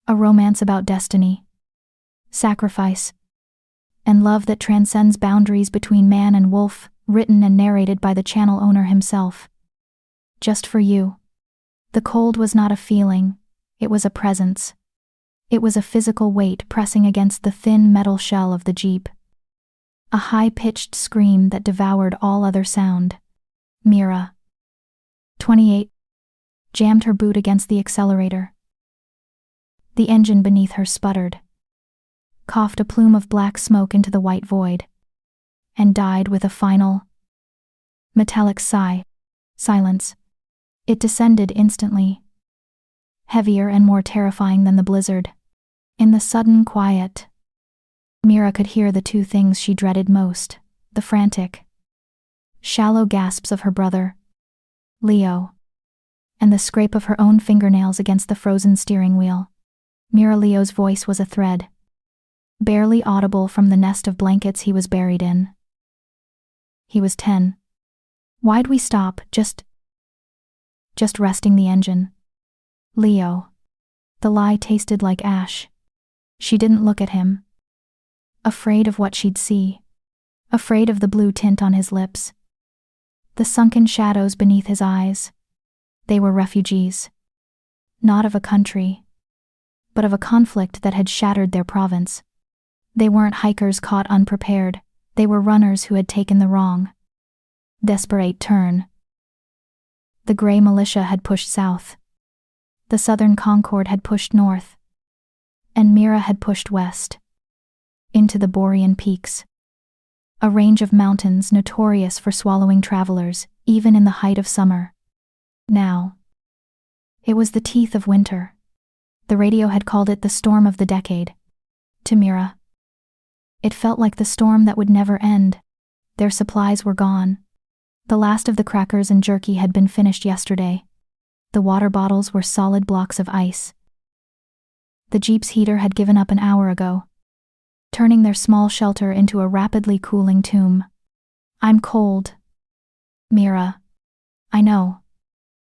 A romance about destiny, sacrifice, and love that transcends boundaries between man and wolf, written and narrated by the channel owner himself. Just for you. The cold was not a feeling, it was a presence. It was a physical weight pressing against the thin metal shell of the Jeep. A high-pitched scream that devoured all other sound. Mira, 28, jammed her boot against the accelerator. The engine beneath her sputtered, coughed a plume of black smoke into the white void, and died with a final, metallic sigh. Silence. It descended instantly, heavier and more terrifying than the blizzard. In the sudden quiet, Mira could hear the two things she dreaded most, the frantic, shallow gasps of her brother, Leo, and the scrape of her own fingernails against the frozen steering wheel. Mira Leo's voice was a thread, barely audible from the nest of blankets he was buried in. He was 10. Why'd we stop? Just resting the engine. Leo. The lie tasted like ash. She didn't look at him. Afraid of what she'd see. Afraid of the blue tint on his lips. The sunken shadows beneath his eyes. They were refugees. Not of a country, but of a conflict that had shattered their province. They weren't hikers caught unprepared. They were runners who had taken the wrong, desperate turn. The gray militia had pushed south. The Southern Concord had pushed north. And Mira had pushed west. Into the Borean Peaks. A range of mountains notorious for swallowing travelers, even in the height of summer. Now, it was the teeth of winter. The radio had called it the storm of the decade. To Mira, it felt like the storm that would never end. Their supplies were gone. The last of the crackers and jerky had been finished yesterday. The water bottles were solid blocks of ice. The Jeep's heater had given up an hour ago, turning their small shelter into a rapidly cooling tomb. I'm cold. Mira. I know.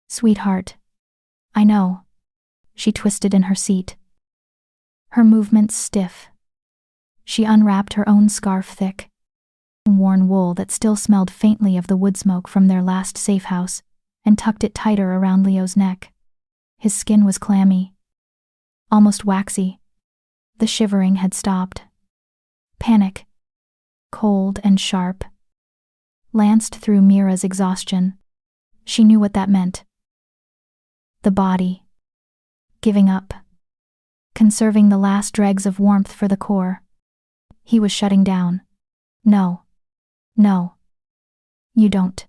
Sweetheart. I know. She twisted in her seat, her movements stiff. She unwrapped her own scarf, thick, worn wool that still smelled faintly of the wood smoke from their last safe house, and tucked it tighter around Leo's neck. His skin was clammy, almost waxy. The shivering had stopped. Panic, cold and sharp, lanced through Mira's exhaustion. She knew what that meant. The body, giving up, conserving the last dregs of warmth for the core. He was shutting down. No. No. You don't.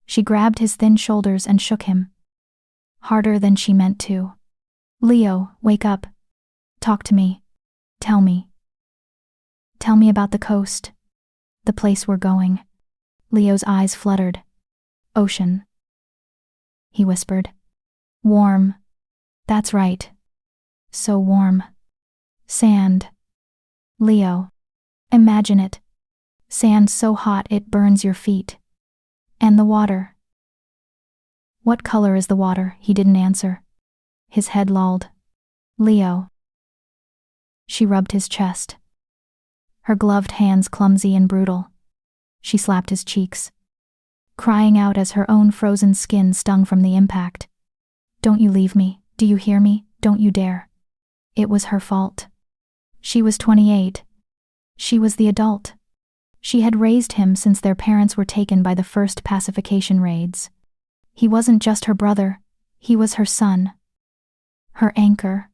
She grabbed his thin shoulders and shook him. Harder than she meant to. Leo, wake up. Talk to me. Tell me. Tell me about the coast. The place we're going. Leo's eyes fluttered. Ocean. He whispered. Warm. That's right. So warm. Sand. Leo. Imagine it. Sand so hot it burns your feet. And the water. What color is the water? He didn't answer. His head lolled. Leo. She rubbed his chest. Her gloved hands clumsy and brutal. She slapped his cheeks, crying out as her own frozen skin stung from the impact. Don't you leave me, do you hear me? Don't you dare. It was her fault. She was 28. She was the adult. She had raised him since their parents were taken by the first pacification raids. He wasn't just her brother, he was her son. Her anchor.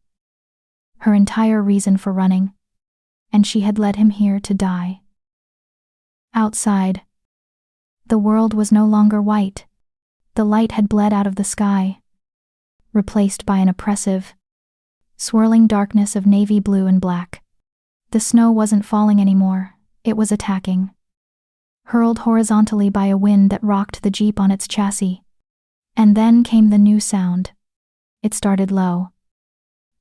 Her entire reason for running. And she had led him here to die. Outside, the world was no longer white. The light had bled out of the sky, replaced by an oppressive, swirling darkness of navy blue and black. The snow wasn't falling anymore, it was attacking. Hurled horizontally by a wind that rocked the Jeep on its chassis. And then came the new sound. It started low.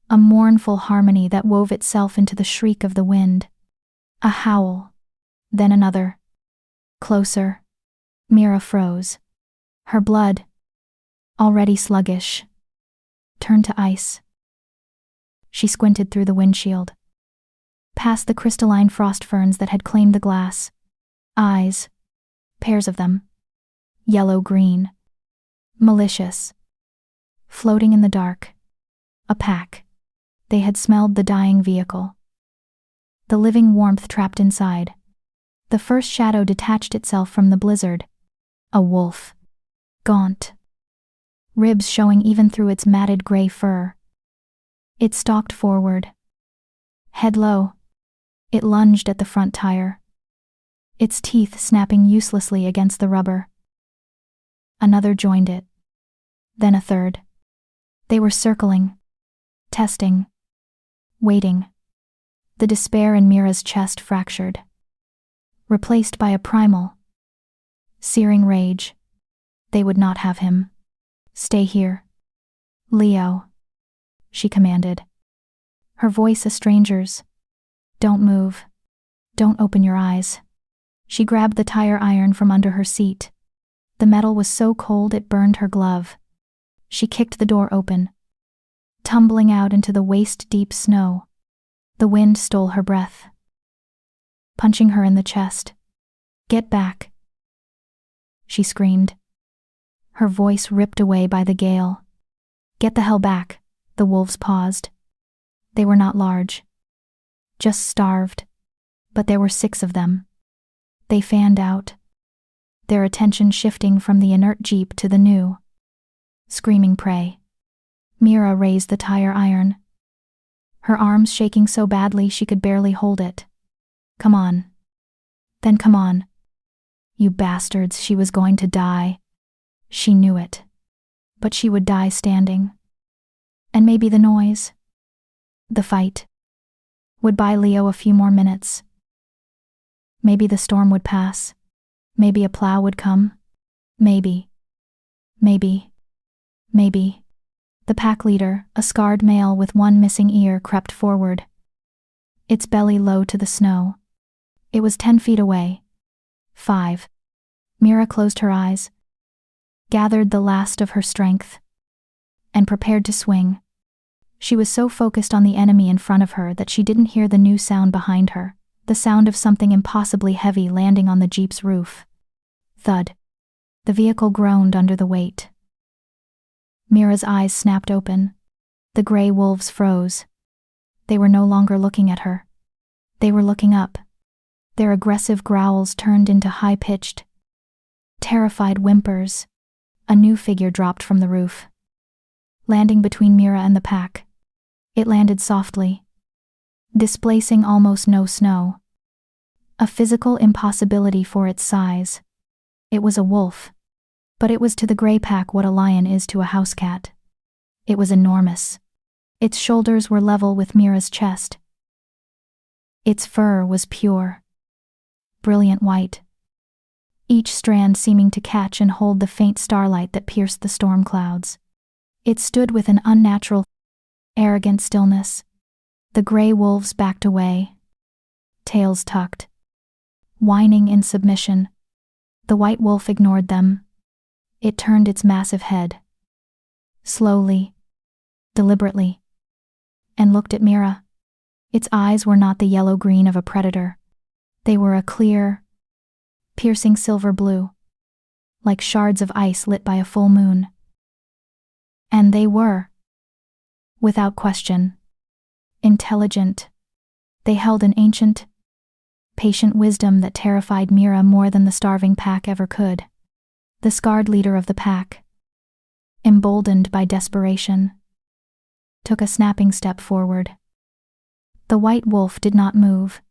A mournful harmony that wove itself into the shriek of the wind. A howl. Then another. Closer. Mira froze. Her blood, already sluggish, turned to ice. She squinted through the windshield. Past the crystalline frost ferns that had claimed the glass. Eyes. Pairs of them. Yellow-green. Malicious. Floating in the dark. A pack. They had smelled the dying vehicle. The living warmth trapped inside. The first shadow detached itself from the blizzard. A wolf. Gaunt. Ribs showing even through its matted gray fur. It stalked forward. Head low. It lunged at the front tire. Its teeth snapping uselessly against the rubber. Another joined it. Then a third. They were circling. Testing. Waiting. The despair in Mira's chest fractured. Replaced by a primal, searing rage. They would not have him. Stay here. Leo, she commanded. Her voice a stranger's. Don't move. Don't open your eyes. She grabbed the tire iron from under her seat. The metal was so cold it burned her glove. She kicked the door open, tumbling out into the waist-deep snow. The wind stole her breath, punching her in the chest. Get back, she screamed, her voice ripped away by the gale. Get the hell back, the wolves paused. They were not large, just starved, but there were 6 of them. They fanned out, their attention shifting from the inert jeep to the new, screaming prey. Mira raised the tire iron, her arms shaking so badly she could barely hold it. Come on. Then come on. You bastards, she was going to die. She knew it. But she would die standing. And maybe the noise, the fight, would buy Leo a few more minutes. Maybe the storm would pass. Maybe a plow would come. Maybe. The pack leader, a scarred male with one missing ear, crept forward, its belly low to the snow. It was 10 feet away. 5. Mira closed her eyes, gathered the last of her strength, and prepared to swing. She was so focused on the enemy in front of her that she didn't hear the new sound behind her, the sound of something impossibly heavy landing on the jeep's roof. Thud. The vehicle groaned under the weight. Mira's eyes snapped open. The gray wolves froze. They were no longer looking at her. They were looking up. Their aggressive growls turned into high-pitched, terrified whimpers. A new figure dropped from the roof, landing between Mira and the pack. It landed softly, displacing almost no snow. A physical impossibility for its size. It was a wolf, but it was to the gray pack what a lion is to a house cat. It was enormous. Its shoulders were level with Mira's chest. Its fur was pure, brilliant white, each strand seeming to catch and hold the faint starlight that pierced the storm clouds. It stood with an unnatural, arrogant stillness. The gray wolves backed away, tails tucked, whining in submission. The white wolf ignored them. It turned its massive head, slowly, deliberately, and looked at Mira. Its eyes were not the yellow-green of a predator. They were a clear, piercing silver blue, like shards of ice lit by a full moon. And they were, without question, intelligent. They held an ancient, patient wisdom that terrified Mira more than the starving pack ever could. The scarred leader of the pack, emboldened by desperation, took a snapping step forward. The white wolf did not move.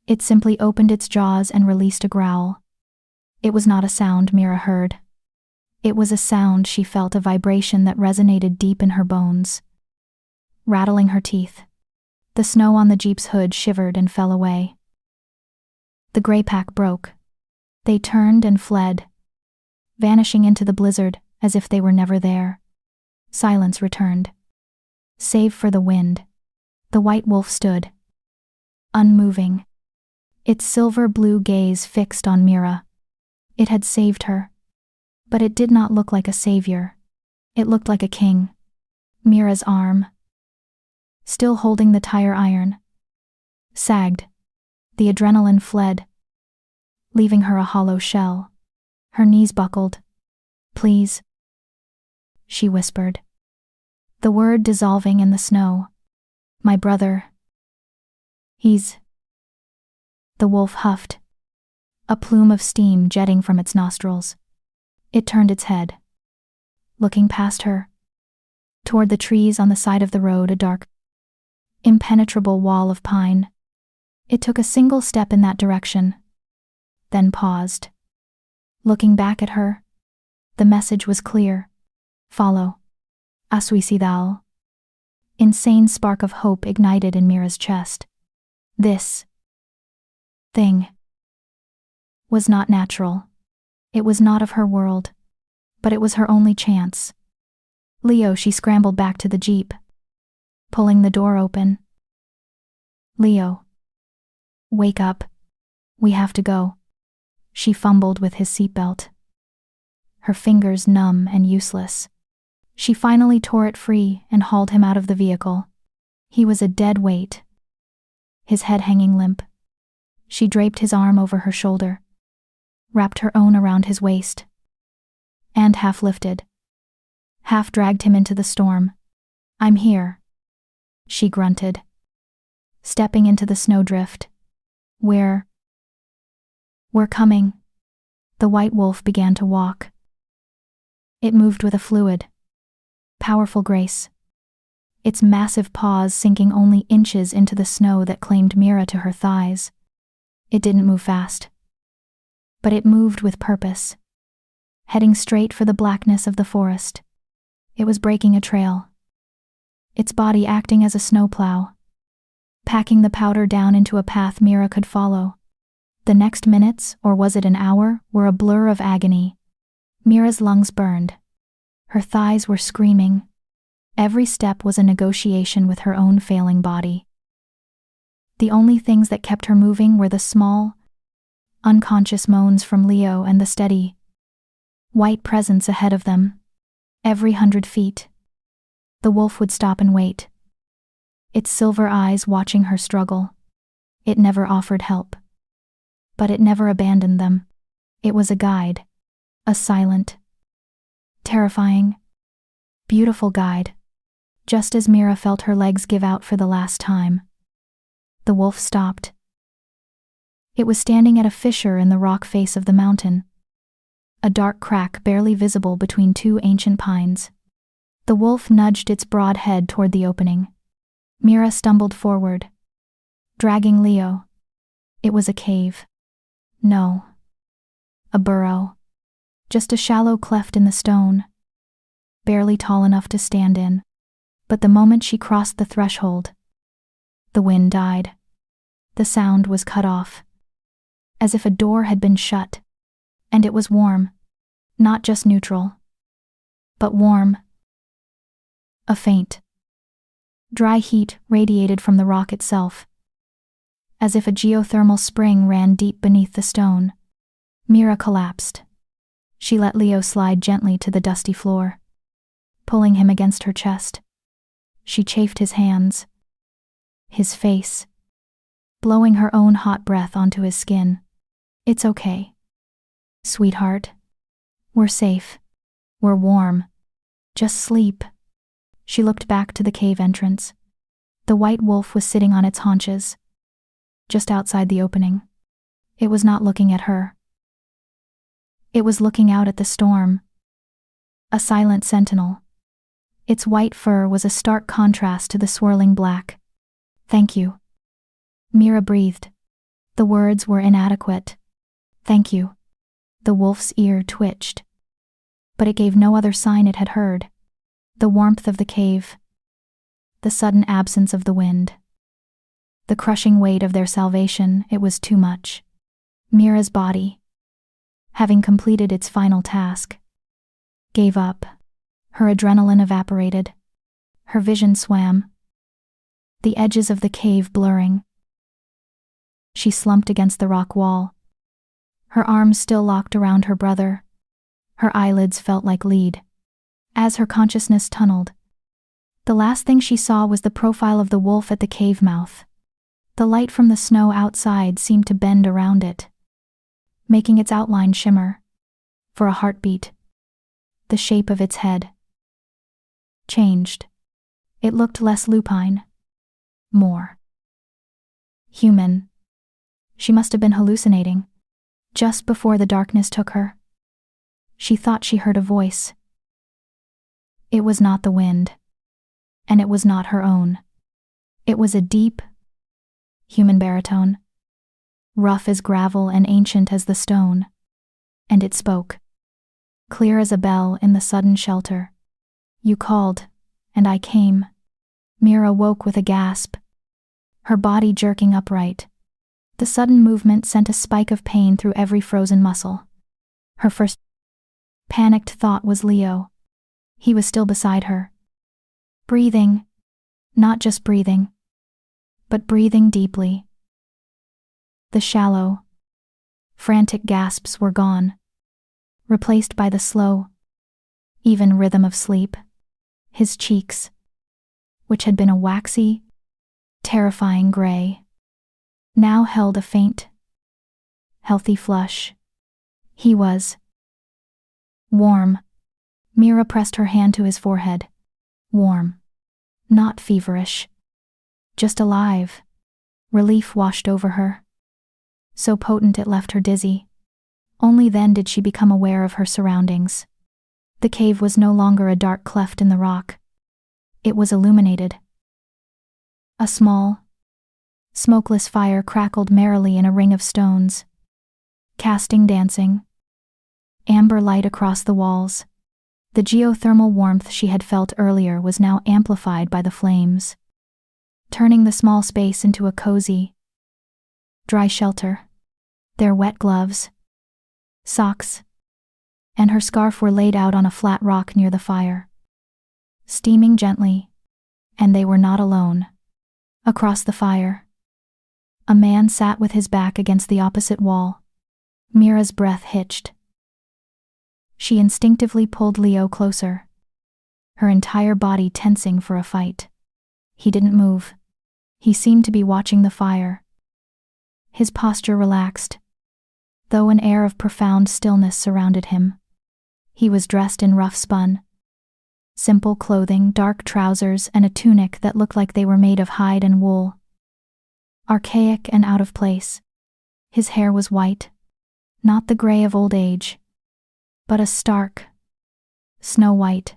It simply opened its jaws and released a growl. It was not a sound Mira heard. It was a sound she felt, a vibration that resonated deep in her bones, rattling her teeth. The snow on the jeep's hood shivered and fell away. The gray pack broke. They turned and fled, vanishing into the blizzard as if they were never there. Silence returned, save for the wind. The white wolf stood, unmoving, its silver-blue gaze fixed on Mira. It had saved her, but it did not look like a savior. It looked like a king. Mira's arm, still holding the tire iron. Sagged. The adrenaline fled, leaving her a hollow shell. Her knees buckled. "Please," she whispered, the word dissolving in the snow. "My brother. He's—" The wolf huffed, a plume of steam jetting from its nostrils. It turned its head, looking past her, toward the trees on the side of the road, a dark, impenetrable wall of pine. It took a single step in that direction, then paused. Looking back at her, the message was clear. "Follow. A suicidal." Insane spark of hope ignited in Mira's chest. This thing was not natural. It was not of her world, but it was her only chance. "Leo," she scrambled back to the jeep, pulling the door open. "Leo. Wake up. We have to go." She fumbled with his seatbelt, her fingers numb and useless. She finally tore it free and hauled him out of the vehicle. He was a dead weight, his head hanging limp. She draped his arm over her shoulder, wrapped her own around his waist, and half lifted, half dragged him into the storm. "I'm here," she grunted, stepping into the snowdrift. We're coming." The white wolf began to walk. It moved with a fluid, powerful grace, its massive paws sinking only inches into the snow that claimed Mira to her thighs. It didn't move fast, but it moved with purpose, heading straight for the blackness of the forest. It was breaking a trail, its body acting as a snowplow, packing the powder down into a path Mira could follow. The next minutes, or was it an hour, were a blur of agony. Mira's lungs burned. Her thighs were screaming. Every step was a negotiation with her own failing body. The only things that kept her moving were the small, unconscious moans from Leo and the steady, white presence ahead of them. Every 100 feet, the wolf would stop and wait, its silver eyes watching her struggle. It never offered help, but it never abandoned them. It was a guide, a silent, terrifying, beautiful guide. Just as Mira felt her legs give out for the last time, the wolf stopped. It was standing at a fissure in the rock face of the mountain, a dark crack barely visible between two ancient pines. The wolf nudged its broad head toward the opening. Mira stumbled forward, dragging Leo. It was a cave. No, a burrow. Just a shallow cleft in the stone, barely tall enough to stand in. But the moment she crossed the threshold, the wind died. The sound was cut off, as if a door had been shut, and it was warm, not just neutral, but warm. A faint, dry heat radiated from the rock itself, as if a geothermal spring ran deep beneath the stone. Mira collapsed. She let Leo slide gently to the dusty floor, pulling him against her chest. She chafed his hands, his face, blowing her own hot breath onto his skin. "It's okay, sweetheart. We're safe. We're warm. Just sleep." She looked back to the cave entrance. The white wolf was sitting on its haunches, just outside the opening. It was not looking at her. It was looking out at the storm, a silent sentinel. Its white fur was a stark contrast to the swirling black. "Thank you," Mira breathed. The words were inadequate. "Thank you." The wolf's ear twitched, but it gave no other sign it had heard. The warmth of the cave, the sudden absence of the wind, the crushing weight of their salvation, it was too much. Mira's body, having completed its final task, gave up. Her adrenaline evaporated. Her vision swam, the edges of the cave blurring. She slumped against the rock wall, her arms still locked around her brother. Her eyelids felt like lead. As her consciousness tunneled, The last thing she saw was the profile of the wolf at the cave mouth. The light from the snow outside seemed to bend around it, making its outline shimmer. For a heartbeat, the shape of its head changed. It looked less lupine, more human. She must have been hallucinating. Just before the darkness took her, she thought she heard a voice. It was not the wind, and it was not her own. It was a deep, human baritone, rough as gravel and ancient as the stone, and it spoke, clear as a bell in the sudden shelter. You called, and I came. Mira woke with a gasp, her body jerking upright. The sudden movement sent a spike of pain through every frozen muscle. Her first panicked thought was Leo. He was still beside her, breathing, not just breathing, but breathing deeply. The shallow, frantic gasps were gone, replaced by the slow, even rhythm of sleep. His cheeks, which had been a waxy, terrifying gray, now held a faint, healthy flush. He was warm. Mira pressed her hand to his forehead. Warm. Not feverish. Just alive. Relief washed over her, so potent it left her dizzy. Only then did she become aware of her surroundings. The cave was no longer a dark cleft in the rock. It was illuminated. A small, smokeless fire crackled merrily in a ring of stones, casting dancing, amber light across the walls. The geothermal warmth she had felt earlier was now amplified by the flames, turning the small space into a cozy, dry shelter. Their wet gloves, socks, and her scarf were laid out on a flat rock near the fire, steaming gently, and they were not alone. Across the fire, a man sat with his back against the opposite wall. Mira's breath hitched. She instinctively pulled Leo closer, her entire body tensing for a fight. He didn't move. He seemed to be watching the fire. His posture relaxed, though an air of profound stillness surrounded him. He was dressed in rough spun, simple clothing, dark trousers, and a tunic that looked like they were made of hide and wool. Archaic and out of place. His hair was white, not the gray of old age, but a stark, snow white,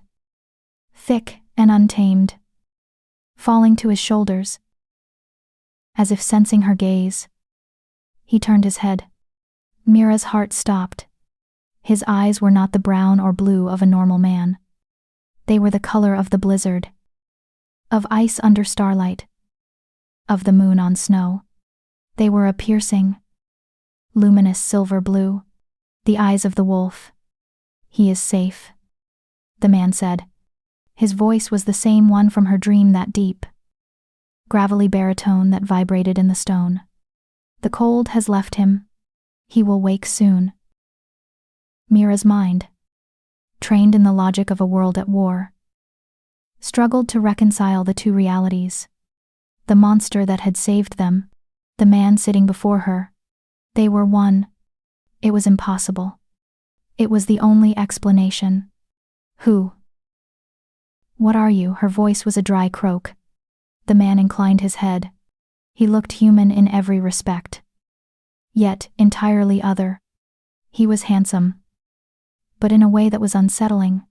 thick and untamed, falling to his shoulders. As if sensing her gaze, he turned his head. Mira's heart stopped. His eyes were not the brown or blue of a normal man. They were the color of the blizzard, of ice under starlight, of the moon on snow. They were a piercing, luminous silver blue, the eyes of the wolf. He is safe, the man said. His voice was the same one from her dream, that deep, gravelly baritone that vibrated in the stone. The cold has left him. He will wake soon. Mira's mind, trained in the logic of a world at war, struggled to reconcile the two realities. The monster that had saved them, the man sitting before her. They were one. It was impossible. It was the only explanation. Who? What are you? Her voice was a dry croak. The man inclined his head. He looked human in every respect, yet entirely other. He was handsome, but in a way that was unsettling,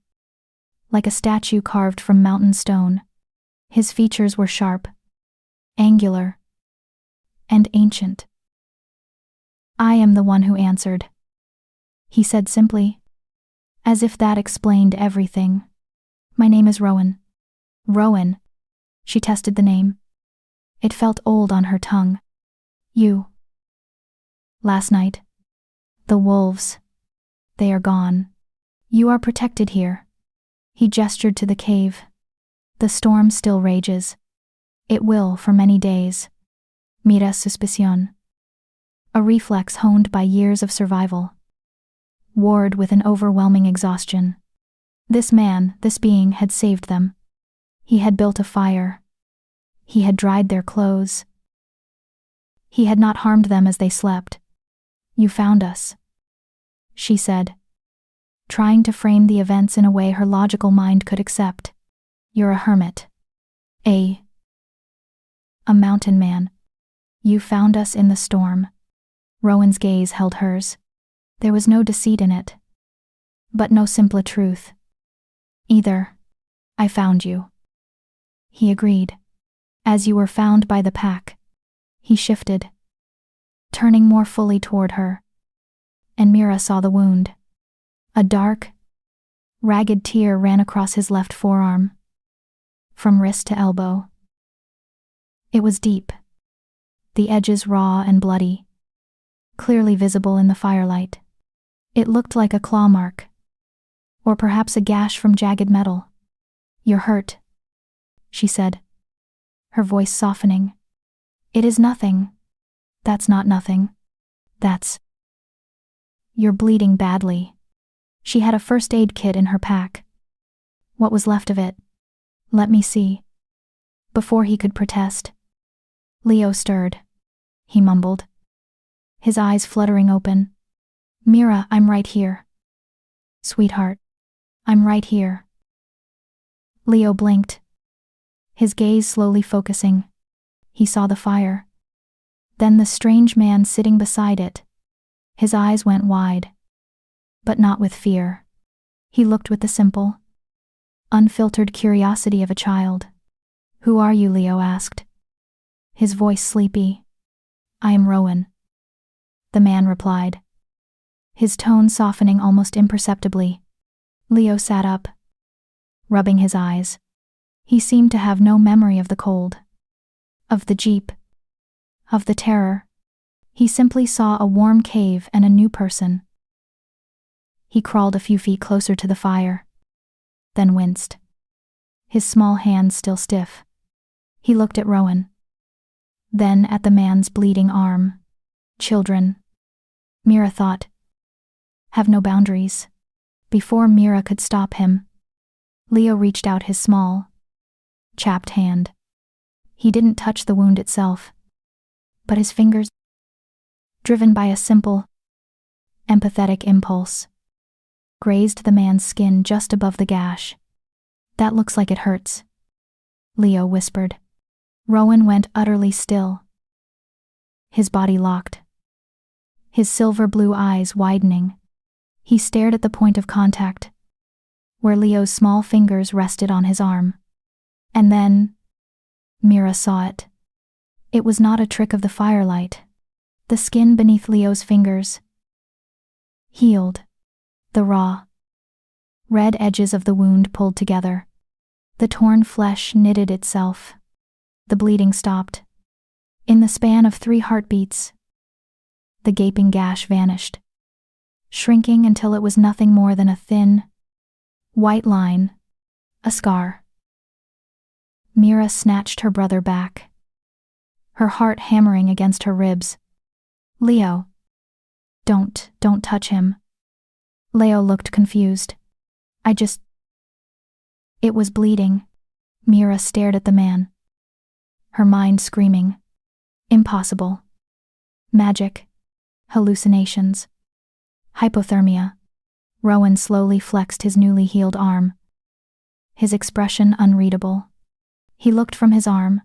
like a statue carved from mountain stone. His features were sharp, angular, and ancient. I am the one who answered, he said simply, as if that explained everything. My name is Rowan. Rowan. She tested the name. It felt old on her tongue. You. Last night. The wolves. They are gone. You are protected here. He gestured to the cave. The storm still rages. It will for many days. Mira suspicion. A reflex honed by years of survival, warred with an overwhelming exhaustion. This man, this being, had saved them. He had built a fire. He had dried their clothes. He had not harmed them as they slept. "You found us," she said, trying to frame the events in a way her logical mind could accept. "You're a hermit. A mountain man. You found us in the storm." Rowan's gaze held hers. There was no deceit in it, but no simple truth either. "I found you," he agreed. "As you were found by the pack." He shifted, turning more fully toward her, and Mira saw the wound. A dark, ragged tear ran across his left forearm, from wrist to elbow. It was deep, the edges raw and bloody, clearly visible in the firelight. It looked like a claw mark, or perhaps a gash from jagged metal. "You're hurt," she said, her voice softening. "It is nothing. That's not nothing. That's... You're bleeding badly." She had a first aid kit in her pack. "What was left of it? Let me see." Before he could protest, Leo stirred. He mumbled, his eyes fluttering open. "Mira, I'm right here." "Sweetheart, I'm right here." Leo blinked, his gaze slowly focusing. He saw the fire, then the strange man sitting beside it. His eyes went wide, but not with fear. He looked with the simple, unfiltered curiosity of a child. "Who are you?" Leo asked, his voice sleepy. "I am Rowan," the man replied, his tone softening almost imperceptibly. Leo sat up, rubbing his eyes. He seemed to have no memory of the cold, of the jeep, of the terror. He simply saw a warm cave and a new person. He crawled a few feet closer to the fire, then winced, his small hands still stiff. He looked at Rowan, then at the man's bleeding arm. Children, Mira thought, have no boundaries. Before Mira could stop him, Leo reached out his small, chapped hand. He didn't touch the wound itself, but his fingers, driven by a simple, empathetic impulse, grazed the man's skin just above the gash. "That looks like it hurts," Leo whispered. Rowan went utterly still, his body locked, his silver blue eyes widening. He stared at the point of contact, where Leo's small fingers rested on his arm. And then, Mira saw it. It was not a trick of the firelight. The skin beneath Leo's fingers healed, the raw, red edges of the wound pulled together. The torn flesh knitted itself. The bleeding stopped. In the span of 3 heartbeats, the gaping gash vanished, shrinking until it was nothing more than a thin, white line, a scar. Mira snatched her brother back, her heart hammering against her ribs. "Leo, don't touch him." Leo looked confused. It was bleeding." Mira stared at the man, her mind screaming. Impossible. Magic. Hallucinations. Hypothermia. Rowan slowly flexed his newly healed arm, his expression unreadable. He looked from his arm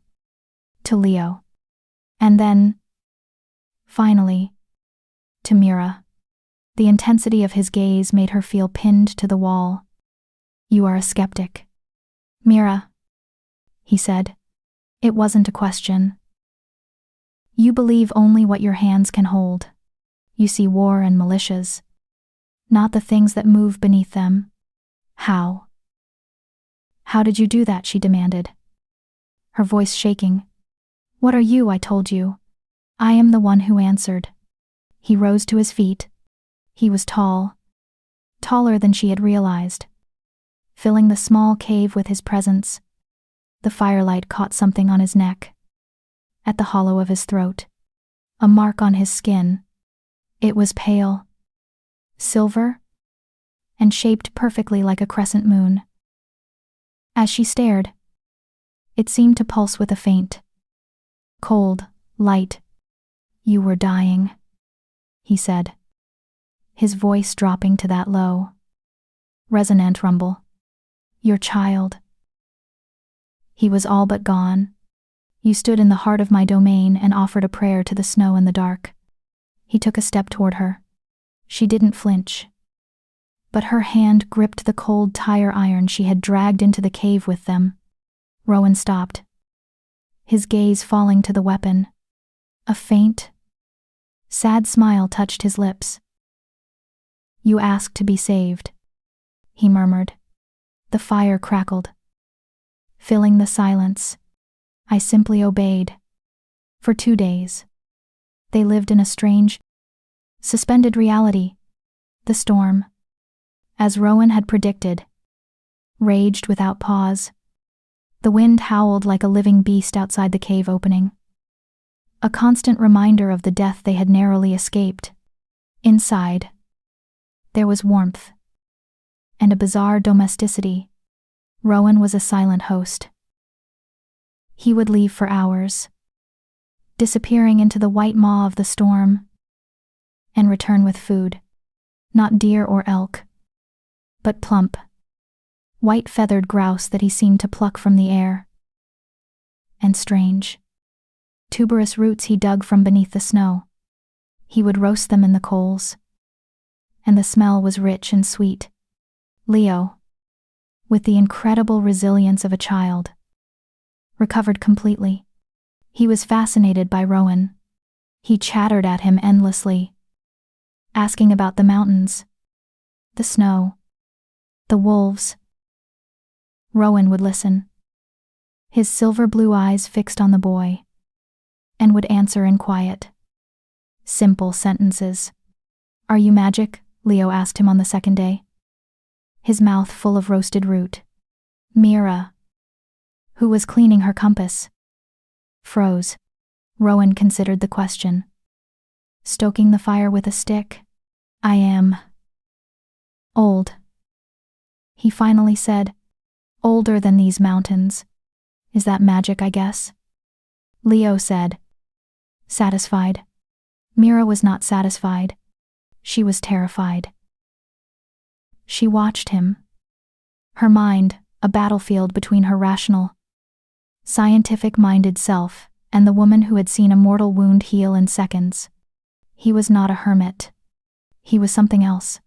to Leo, and then, finally, to Mira. The intensity of his gaze made her feel pinned to the wall. "You are a skeptic, Mira," he said. It wasn't a question. "You believe only what your hands can hold. You see war and militias, not the things that move beneath them." "How? How did you do that?" she demanded, her voice shaking. "What are you? I told you. I am the one who answered." He rose to his feet. He was tall, taller than she had realized, filling the small cave with his presence. The firelight caught something on his neck, at the hollow of his throat, a mark on his skin. It was pale, silver, and shaped perfectly like a crescent moon. As she stared, It seemed to pulse with a faint, cold light. "You were dying," he said, his voice dropping to that low, resonant rumble. "Your child." He was all but gone. "You stood in the heart of my domain and offered a prayer to the snow and the dark." He took a step toward her. She didn't flinch, but her hand gripped the cold tire iron she had dragged into the cave with them. Rowan stopped, his gaze falling to the weapon. A faint, sad smile touched his lips. "You asked to be saved," he murmured. The fire crackled, filling the silence. "I simply obeyed." For 2 days, they lived in a strange, suspended reality. The storm, as Rowan had predicted, raged without pause. The wind howled like a living beast outside the cave opening, a constant reminder of the death they had narrowly escaped. Inside, there was warmth and a bizarre domesticity. Rowan was a silent host. He would leave for hours, disappearing into the white maw of the storm, and return with food. Not deer or elk, but plump, white-feathered grouse that he seemed to pluck from the air. And strange, tuberous roots he dug from beneath the snow. He would roast them in the coals, and the smell was rich and sweet. Leo, with the incredible resilience of a child, recovered completely. He was fascinated by Rowan. He chattered at him endlessly, asking about the mountains, the snow, the wolves. Rowan would listen, his silver blue eyes fixed on the boy, and would answer in quiet, simple sentences. "Are you magic?" Leo asked him on the second day, his mouth full of roasted root. Mira, who was cleaning her compass, froze. Rowan considered the question. "Stoking the fire with a stick? I am old," he finally said. "Older than these mountains. Is that magic, I guess?" Leo said, satisfied. Mira was not satisfied. She was terrified. She watched him, her mind a battlefield between her rational, scientific-minded self and the woman who had seen a mortal wound heal in seconds. He was not a hermit. He was something else.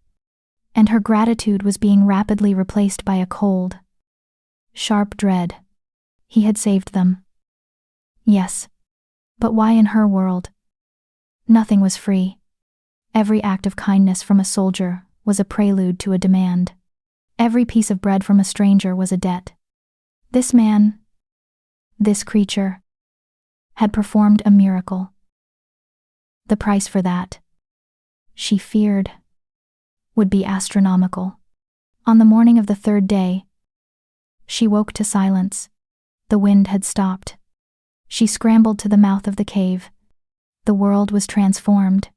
And her gratitude was being rapidly replaced by a cold, sharp dread. He had saved them. Yes, but why in her world? Nothing was free. Every act of kindness from a soldier was a prelude to a demand. Every piece of bread from a stranger was a debt. This man, this creature, had performed a miracle. The price for that, she feared, would be astronomical. On the morning of the third day, she woke to silence. The wind had stopped. She scrambled to the mouth of the cave. The world was transformed.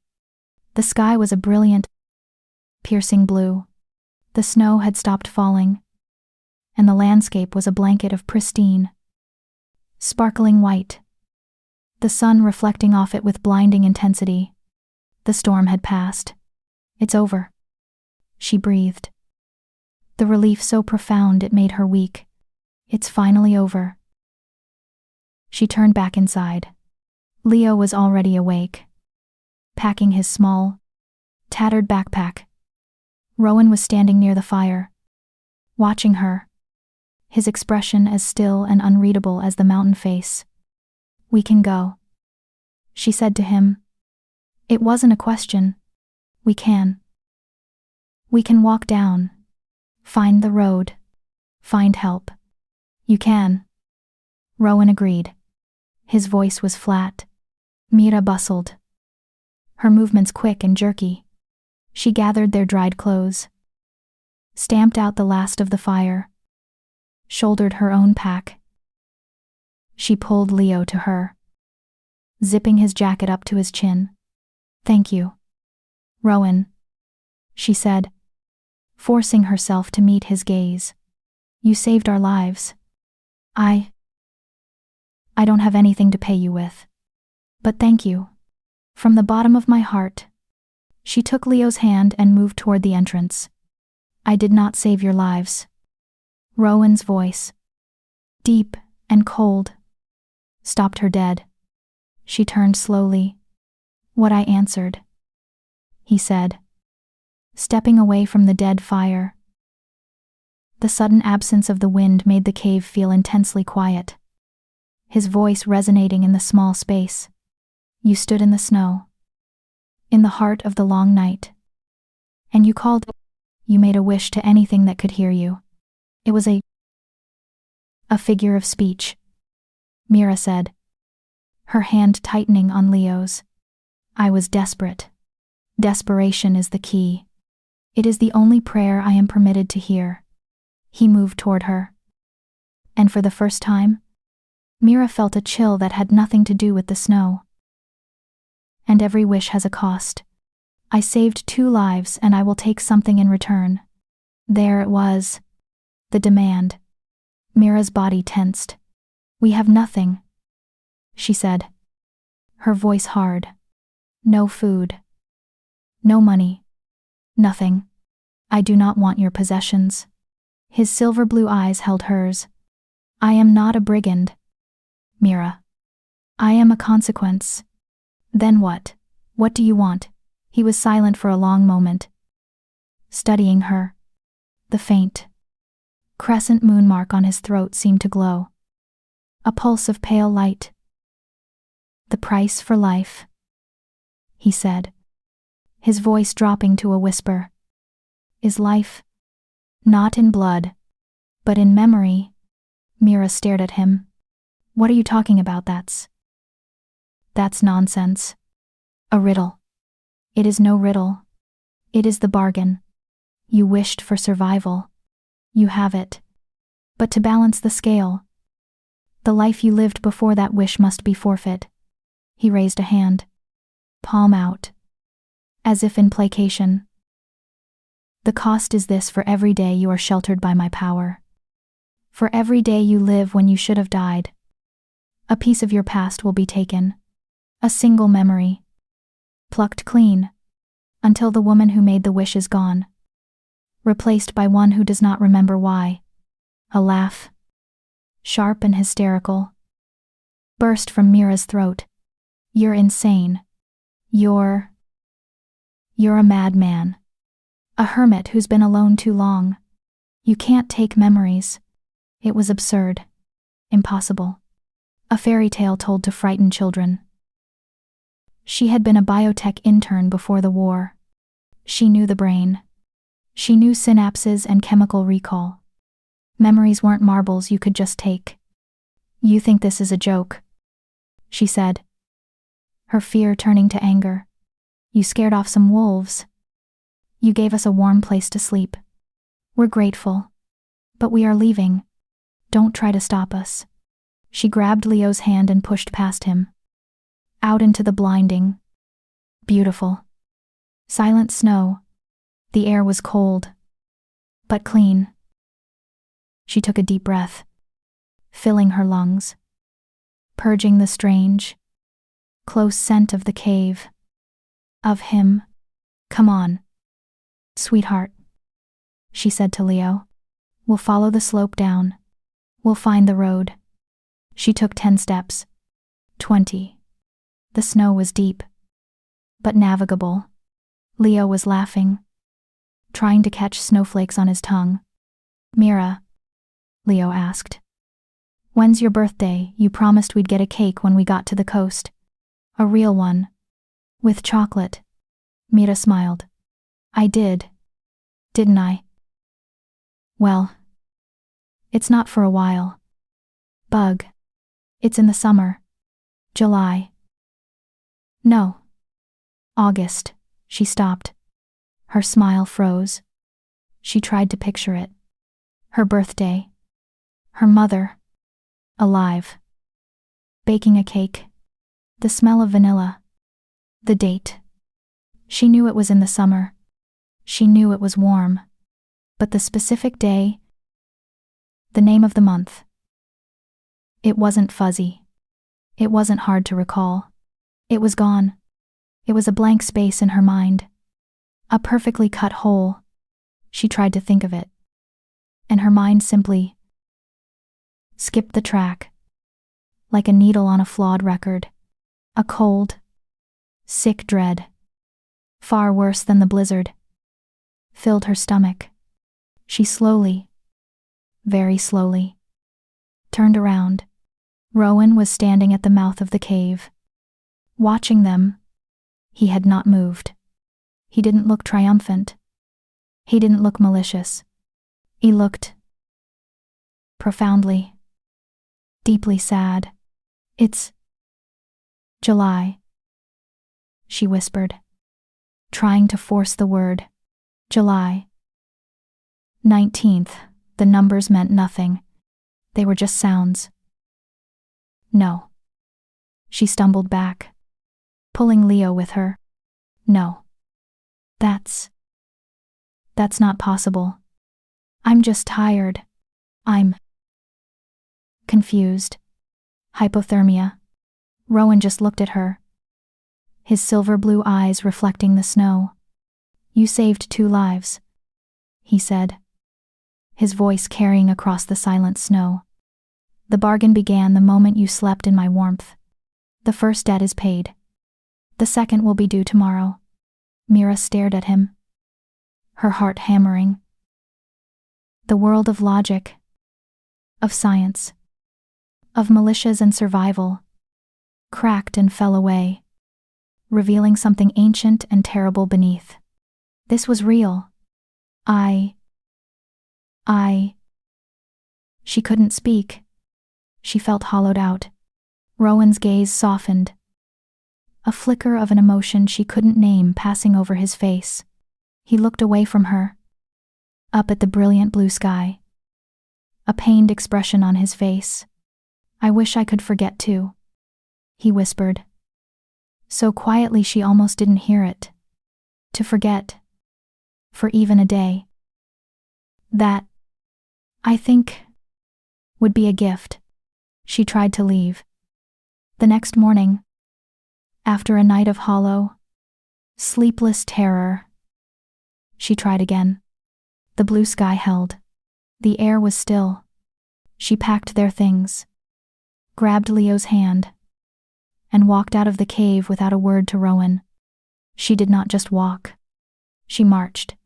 The sky was a brilliant, piercing blue. The snow had stopped falling, and the landscape was a blanket of pristine, sparkling white, the sun reflecting off it with blinding intensity. The storm had passed. "It's over," she breathed, the relief so profound it made her weak. "It's finally over." She turned back inside. Leo was already awake, packing his small, tattered backpack. Rowan was standing near the fire, watching her, his expression as still and unreadable as the mountain face. "We can go," she said to him. It wasn't a question. We can. We can walk down, find the road, find help. "You can." Rowan agreed. His voice was flat. Mira bustled, her movements quick and jerky. She gathered their dried clothes, stamped out the last of the fire, shouldered her own pack. She pulled Leo to her, zipping his jacket up to his chin. "Thank you, Rowan," she said, forcing herself to meet his gaze. "You saved our lives." I don't have anything to pay you with. But thank you. From the bottom of my heart. She took Leo's hand and moved toward the entrance. I did not save your lives. Rowan's voice, deep and cold, stopped her dead. She turned slowly. What I answered, he said, stepping away from the dead fire. The sudden absence of the wind made the cave feel intensely quiet. His voice resonating in the small space. You stood in the snow, in the heart of the long night. And you called, you made a wish to anything that could hear you. It was a figure of speech, Mira said, her hand tightening on Leo's. I was desperate. Desperation is the key. It is the only prayer I am permitted to hear. He moved toward her. And for the first time, Mira felt a chill that had nothing to do with the snow. And every wish has a cost. I saved 2 lives and I will take something in return. There it was. The demand. Mira's body tensed. We have nothing, she said, her voice hard. No food. No money. Nothing. I do not want your possessions. His silver blue eyes held hers. I am not a brigand, Mira. I am a consequence. Then what? What do you want? He was silent for a long moment, studying her. The faint crescent moon mark on his throat seemed to glow. A pulse of pale light. The price for life, he said, his voice dropping to a whisper, is life. Not in blood, but in memory. Mira stared at him. What are you talking about? That's nonsense. A riddle. It is no riddle. It is the bargain. You wished for survival. You have it. But to balance the scale, the life you lived before that wish must be forfeit. He raised a hand, palm out, as if in placation. The cost is this: for every day you are sheltered by my power. For every day you live when you should have died. A piece of your past will be taken. A single memory. Plucked clean. Until the woman who made the wish is gone. Replaced by one who does not remember why. A laugh, sharp and hysterical, burst from Mira's throat. You're insane. You're a madman. A hermit who's been alone too long. You can't take memories. It was absurd. Impossible. A fairy tale told to frighten children. She had been a biotech intern before the war. She knew the brain. She knew synapses and chemical recall. Memories weren't marbles you could just take. You think this is a joke, she said, her fear turning to anger. You scared off some wolves. You gave us a warm place to sleep. We're grateful. But we are leaving. Don't try to stop us. She grabbed Leo's hand and pushed past him. Out into the blinding, beautiful, silent snow. The air was cold, but clean. She took a deep breath, filling her lungs, purging the strange, close scent of the cave. Of him. Come on, sweetheart, she said to Leo. We'll follow the slope down. We'll find the road. She took 10 steps. 20. The snow was deep, but navigable. Leo was laughing, trying to catch snowflakes on his tongue. Mira, Leo asked. When's your birthday? You promised we'd get a cake when we got to the coast. A real one. With chocolate. Mira smiled. I did. Didn't I? Well, it's not for a while. Bug. It's in the summer. July. No. August. She stopped. Her smile froze. She tried to picture it. Her birthday. Her mother. Alive. Baking a cake. The smell of vanilla. The date. She knew it was in the summer. She knew it was warm. But the specific day, the name of the month. It wasn't fuzzy. It wasn't hard to recall. It was gone. It was a blank space in her mind. A perfectly cut hole. She tried to think of it. And her mind simply skipped the track. Like a needle on a flawed record. A cold, sick dread, far worse than the blizzard, filled her stomach. She slowly, very slowly, turned around. Rowan was standing at the mouth of the cave. Watching them, he had not moved. He didn't look triumphant. He didn't look malicious. He looked profoundly, deeply sad. It's July, she whispered, trying to force the word. July 19th. The numbers meant nothing. They were just sounds. No. She stumbled back, pulling Leo with her. No. That's not possible. I'm just tired. I'm confused. Hypothermia. Rowan just looked at her, his silver blue eyes reflecting the snow. You saved 2 lives, he said, his voice carrying across the silent snow. The bargain began the moment you slept in my warmth. The first debt is paid. The second will be due tomorrow. Mira stared at him, her heart hammering. The world of logic, of science, of militias and survival, cracked and fell away, revealing something ancient and terrible beneath. This was real. She couldn't speak. She felt hollowed out. Rowan's gaze softened, a flicker of an emotion she couldn't name passing over his face. He looked away from her, up at the brilliant blue sky, a pained expression on his face. I wish I could forget too, he whispered, so quietly she almost didn't hear it. To forget, for even a day. That, I think, would be a gift. She tried to leave. The next morning, after a night of hollow, sleepless terror, she tried again. The blue sky held. The air was still. She packed their things, grabbed Leo's hand, and walked out of the cave without a word to Rowan. She did not just walk. She marched,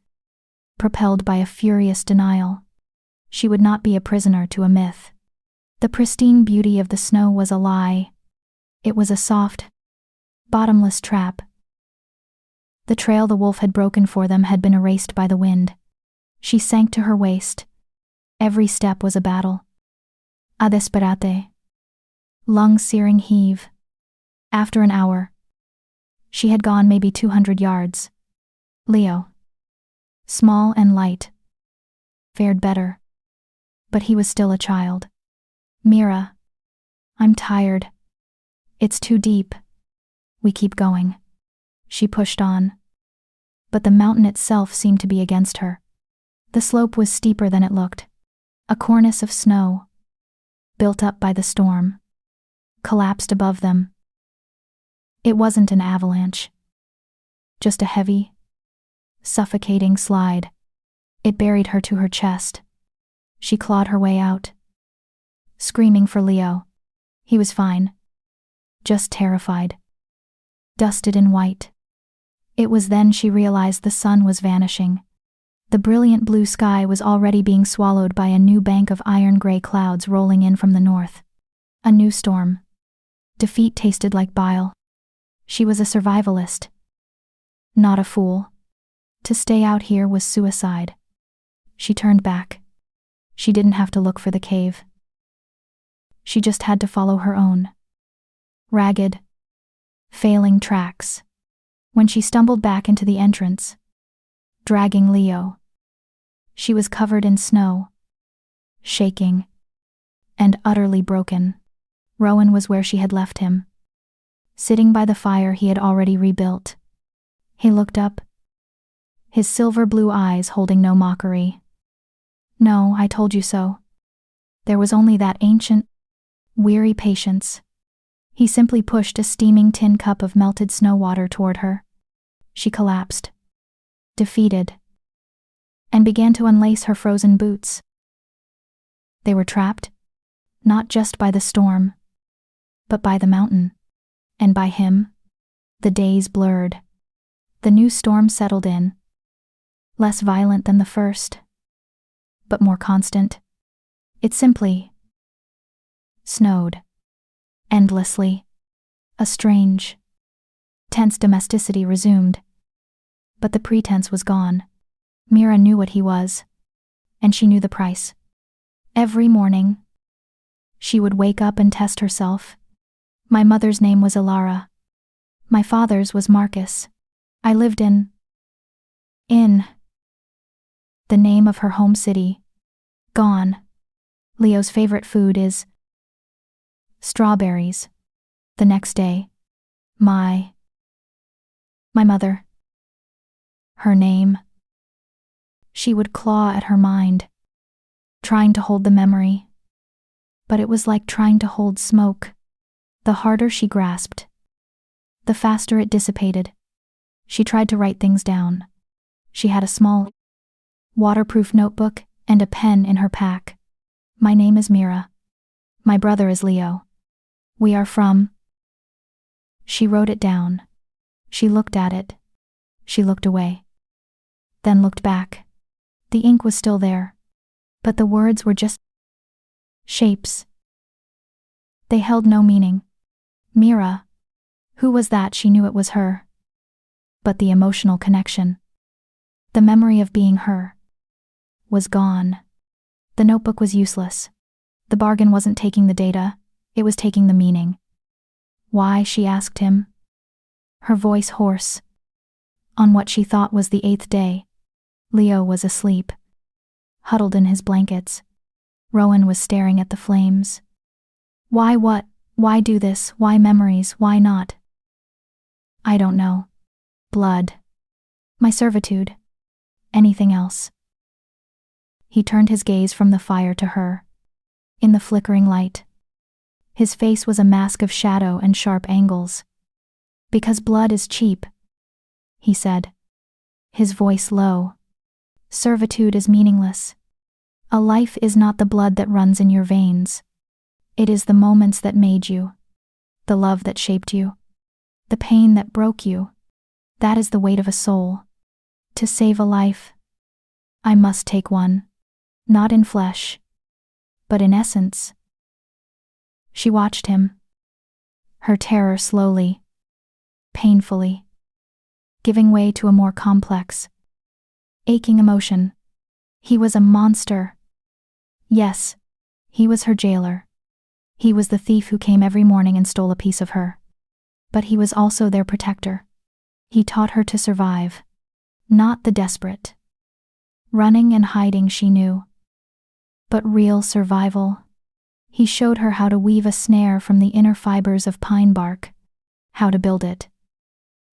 propelled by a furious denial. She would not be a prisoner to a myth. The pristine beauty of the snow was a lie. It was a soft, bottomless trap. The trail the wolf had broken for them had been erased by the wind. She sank to her waist. Every step was a battle. A desperate. Lung-searing heave. After an hour, she had gone maybe 200 yards. Leo, small and light, fared better. But he was still a child. Mira, I'm tired. It's too deep. We keep going. She pushed on. But the mountain itself seemed to be against her. The slope was steeper than it looked. A cornice of snow, built up by the storm, collapsed above them. It wasn't an avalanche. Just a heavy, suffocating slide. It buried her to her chest. She clawed her way out, screaming for Leo. He was fine. Just terrified. Dusted in white. It was then she realized the sun was vanishing. The brilliant blue sky was already being swallowed by a new bank of iron-gray clouds rolling in from the north. A new storm. Defeat tasted like bile. She was a survivalist, not a fool. To stay out here was suicide. She turned back. She didn't have to look for the cave. She just had to follow her own ragged, failing tracks. When she stumbled back into the entrance, dragging Leo, she was covered in snow, shaking, and utterly broken. Rowan was where she had left him, sitting by the fire he had already rebuilt. He looked up, his silver blue eyes holding no mockery. No, I told you so. There was only that ancient, weary patience. He simply pushed a steaming tin cup of melted snow water toward her. She collapsed, defeated, and began to unlace her frozen boots. They were trapped, not just by the storm, but by the mountain, and by him. The days blurred. The new storm settled in, less violent than the first, but more constant. It simply snowed, endlessly. A strange, tense domesticity resumed, but the pretense was gone. Mira knew what he was, and she knew the price. Every morning, she would wake up and test herself. My mother's name was Ilara. My father's was Marcus. I lived in the name of her home city. Gone. Leo's favorite food is strawberries. The next day, my mother. Her name. She would claw at her mind, trying to hold the memory. But it was like trying to hold smoke. The harder she grasped, the faster it dissipated. She tried to write things down. She had a small, waterproof notebook and a pen in her pack. My name is Mira. My brother is Leo. We are from. She wrote it down. She looked at it. She looked away. Then looked back. The ink was still there, but the words were just shapes. They held no meaning. Mira. Who was that? She knew it was her. But the emotional connection, the memory of being her, was gone. The notebook was useless. The bargain wasn't taking the data, it was taking the meaning. Why? She asked him, her voice hoarse. On what she thought was the 8th day, Leo was asleep, huddled in his blankets. Rowan was staring at the flames. Why what? Why do this? Why memories? Why not? I don't know. Blood. My servitude. Anything else. He turned his gaze from the fire to her. In the flickering light, his face was a mask of shadow and sharp angles. Because blood is cheap, he said, his voice low. Servitude is meaningless. A life is not the blood that runs in your veins. It is the moments that made you, the love that shaped you, the pain that broke you. That is the weight of a soul. To save a life, I must take one, not in flesh, but in essence. She watched him, her terror slowly, painfully, giving way to a more complex, aching emotion. He was a monster. Yes, he was her jailer. He was the thief who came every morning and stole a piece of her. But he was also their protector. He taught her to survive, not the desperate. Running and hiding she knew, but real survival. He showed her how to weave a snare from the inner fibers of pine bark, how to build it,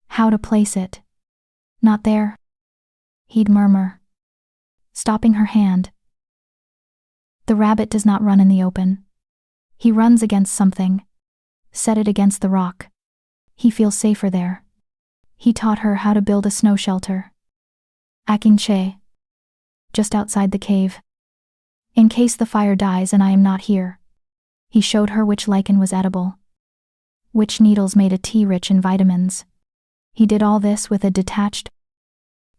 how to place it. Not there, he'd murmur, stopping her hand. The rabbit does not run in the open. He runs against something, set it against the rock. He feels safer there. He taught her how to build a snow shelter. Akinche, just outside the cave. In case the fire dies and I am not here. He showed her which lichen was edible, which needles made a tea rich in vitamins. He did all this with a detached,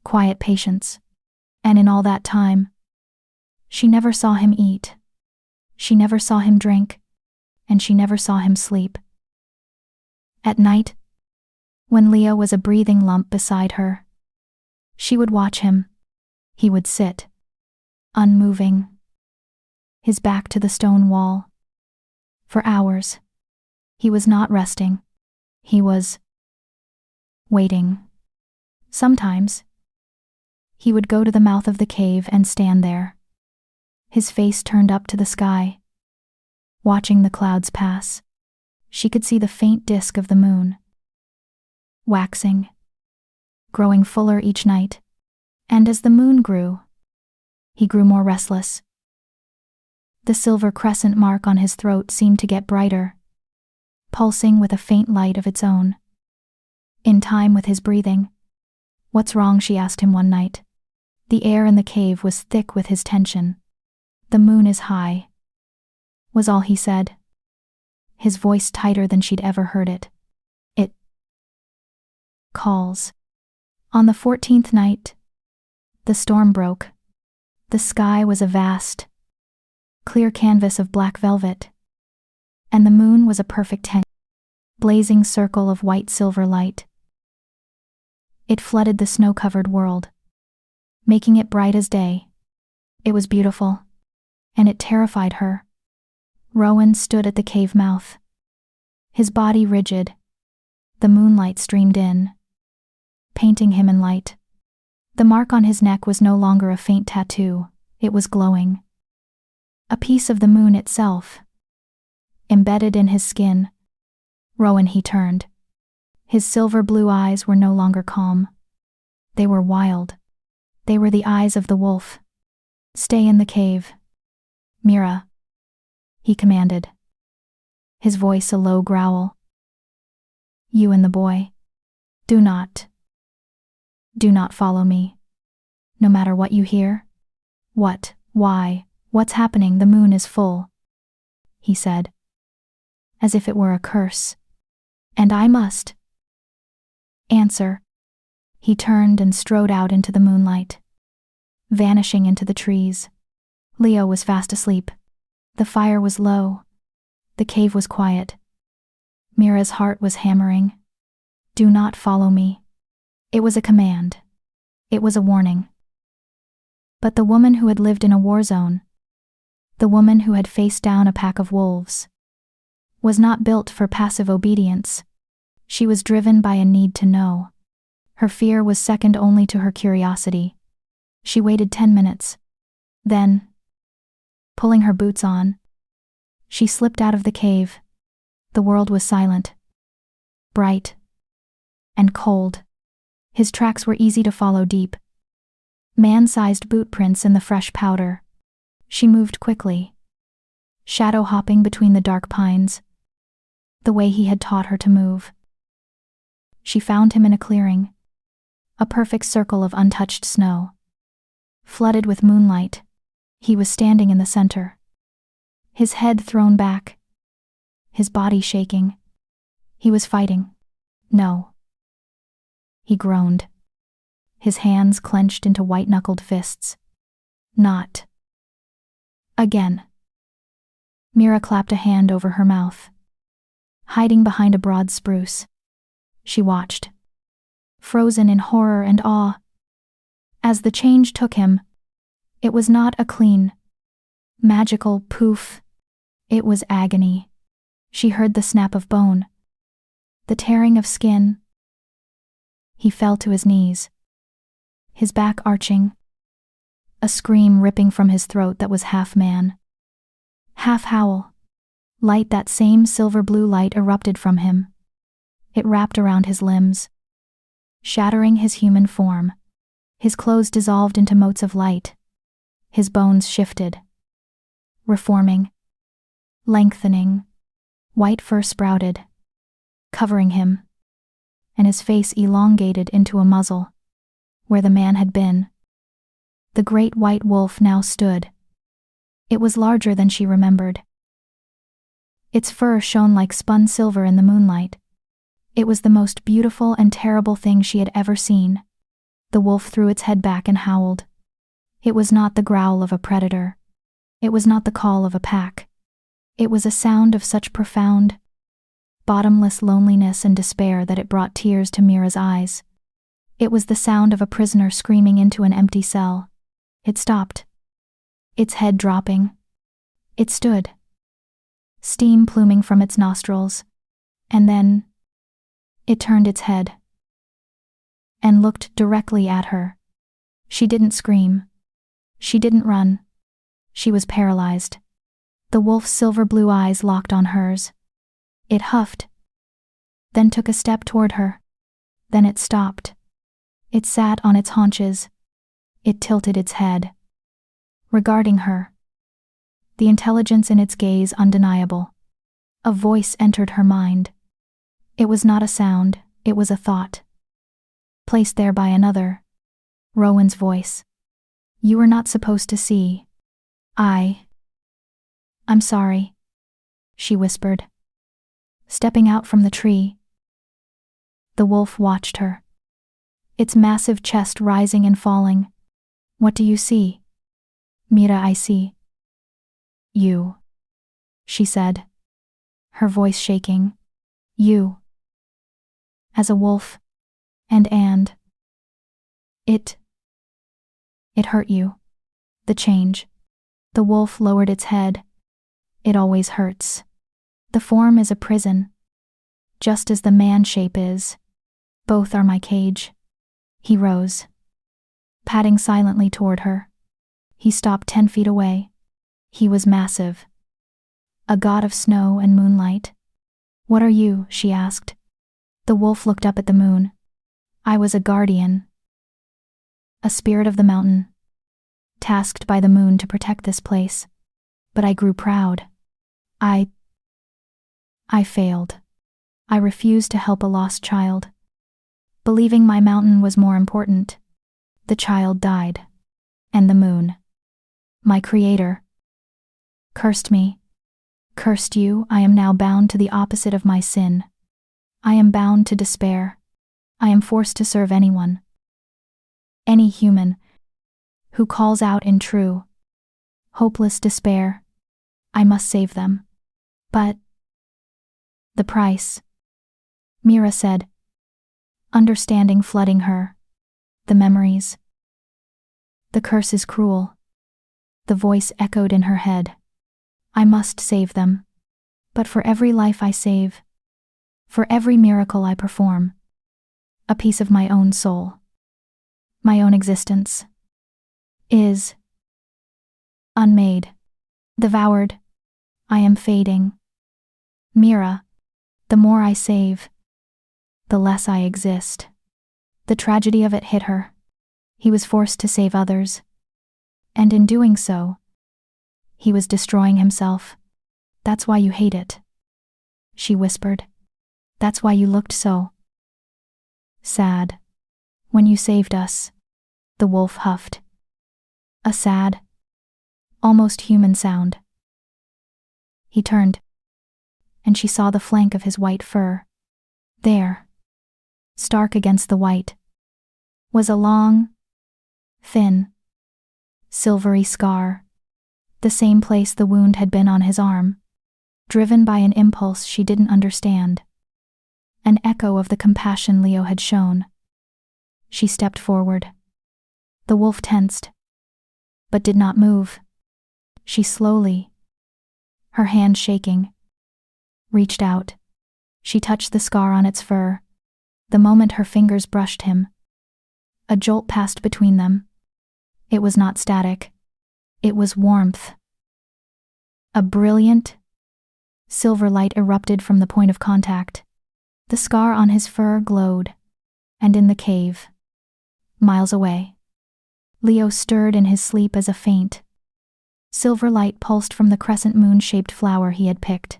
quiet patience. And in all that time, she never saw him eat. She never saw him drink. And she never saw him sleep. At night, when Leo was a breathing lump beside her, she would watch him. He would sit, unmoving, his back to the stone wall. For hours, he was not resting. He was waiting. Sometimes, he would go to the mouth of the cave and stand there, his face turned up to the sky, watching the clouds pass. She could see the faint disk of the moon, waxing, growing fuller each night. And as the moon grew, he grew more restless. The silver crescent mark on his throat seemed to get brighter. pulsing with a faint light of its own, in time with his breathing. "What's wrong?" she asked him one night. The air in the cave was thick with his tension. "The moon is high," was all he said, his voice tighter than she'd ever heard it. "It calls." On the 14th night, the storm broke. The sky was a vast, clear canvas of black velvet, and the moon was a perfect blazing circle of white-silver light. It flooded the snow-covered world, making it bright as day. It was beautiful, and it terrified her. Rowan stood at the cave mouth, his body rigid. The moonlight streamed in, painting him in light. The mark on his neck was no longer a faint tattoo, it was glowing. A piece of the moon itself, embedded in his skin. Rowan, he turned. His silver blue eyes were no longer calm. They were wild. They were the eyes of the wolf. "Stay in the cave, Mira," he commanded, his voice a low growl. "You and the boy. Do not follow me. No matter what you hear." "What? Why? What's happening?" "The moon is full," he said, as if it were a curse. "And I must answer." He turned and strode out into the moonlight, vanishing into the trees. Leo was fast asleep. The fire was low. The cave was quiet. Mira's heart was hammering. "Do not follow me." It was a command. It was a warning. But the woman who had lived in a war zone, the woman who had faced down a pack of wolves, was not built for passive obedience. She was driven by a need to know. Her fear was second only to her curiosity. She waited 10 minutes. Then, pulling her boots on, she slipped out of the cave. The world was silent, bright, and cold. His tracks were easy to follow, deep, man-sized boot prints in the fresh powder. She moved quickly, shadow hopping between the dark pines, the way he had taught her to move. She found him in a clearing, a perfect circle of untouched snow. Flooded with moonlight, he was standing in the center, his head thrown back, his body shaking. He was fighting. "No," he groaned, his hands clenched into white-knuckled fists. "Not again." Mira clapped a hand over her mouth, hiding behind a broad spruce. She watched, frozen in horror and awe. As the change took him, it was not a clean, magical poof. It was agony. She heard the snap of bone, the tearing of skin. He fell to his knees, his back arching, a scream ripping from his throat that was half man, half howl. Light, that same silver-blue light, erupted from him. It wrapped around his limbs, shattering his human form. His clothes dissolved into motes of light. His bones shifted, reforming, lengthening. White fur sprouted, covering him, and his face elongated into a muzzle, where the man had been. The great white wolf now stood. It was larger than she remembered. Its fur shone like spun silver in the moonlight. It was the most beautiful and terrible thing she had ever seen. The wolf threw its head back and howled. It was not the growl of a predator. It was not the call of a pack. It was a sound of such profound, bottomless loneliness and despair that it brought tears to Mira's eyes. It was the sound of a prisoner screaming into an empty cell. It stopped, its head dropping. It stood, steam pluming from its nostrils, and then it turned its head and looked directly at her. She didn't scream. She didn't run. She was paralyzed. The wolf's silver-blue eyes locked on hers. It huffed, then took a step toward her. Then it stopped. It sat on its haunches. It tilted its head, regarding her, the intelligence in its gaze undeniable. A voice entered her mind. It was not a sound, it was a thought. Placed there by another. Rowan's voice. You were not supposed to see. I'm sorry, she whispered. Stepping out from the tree. The wolf watched her. Its massive chest rising and falling. What do you see? Mira, I see. You, she said, her voice shaking. You. As a wolf. And it hurt you. The change. The wolf lowered its head. It always hurts. The form is a prison. Just as the man shape is. Both are my cage. He rose. Padding silently toward her. He stopped 10 feet away. He was massive. A god of snow and moonlight. What are you? She asked. The wolf looked up at the moon. I was a guardian. A spirit of the mountain. Tasked by the moon to protect this place. But I grew proud. I failed. I refused to help a lost child. Believing my mountain was more important. The child died. And the moon. My creator. Cursed me. Cursed you. I am now bound to the opposite of my sin. I am bound to despair. I am forced to serve anyone. Any human. Who calls out in true. Hopeless despair. I must save them. But. The price. Mira said. Understanding flooding her. The memories. The curse is cruel. The voice echoed in her head. I must save them. But for every life I save. For every miracle I perform. A piece of my own soul. My own existence. Is. Unmade. Devoured. I am fading. Mira. The more I save. The less I exist. The tragedy of it hit her. He was forced to save others. And in doing so, he was destroying himself. That's why you hate it. She whispered. That's why you looked so sad. When you saved us. The wolf huffed. A sad, almost human sound. He turned, and she saw the flank of his white fur. There, stark against the white, was a long, thin, silvery scar, the same place the wound had been on his arm, driven by an impulse she didn't understand, an echo of the compassion Leo had shown. She stepped forward. The wolf tensed, but did not move. She slowly, her hand shaking, reached out. She touched the scar on its fur. The moment her fingers brushed him, a jolt passed between them. It was not static. It was warmth. A brilliant, silver light erupted from the point of contact. The scar on his fur glowed, and in the cave, miles away, Leo stirred in his sleep as a faint, silver light pulsed from the crescent moon-shaped flower he had picked.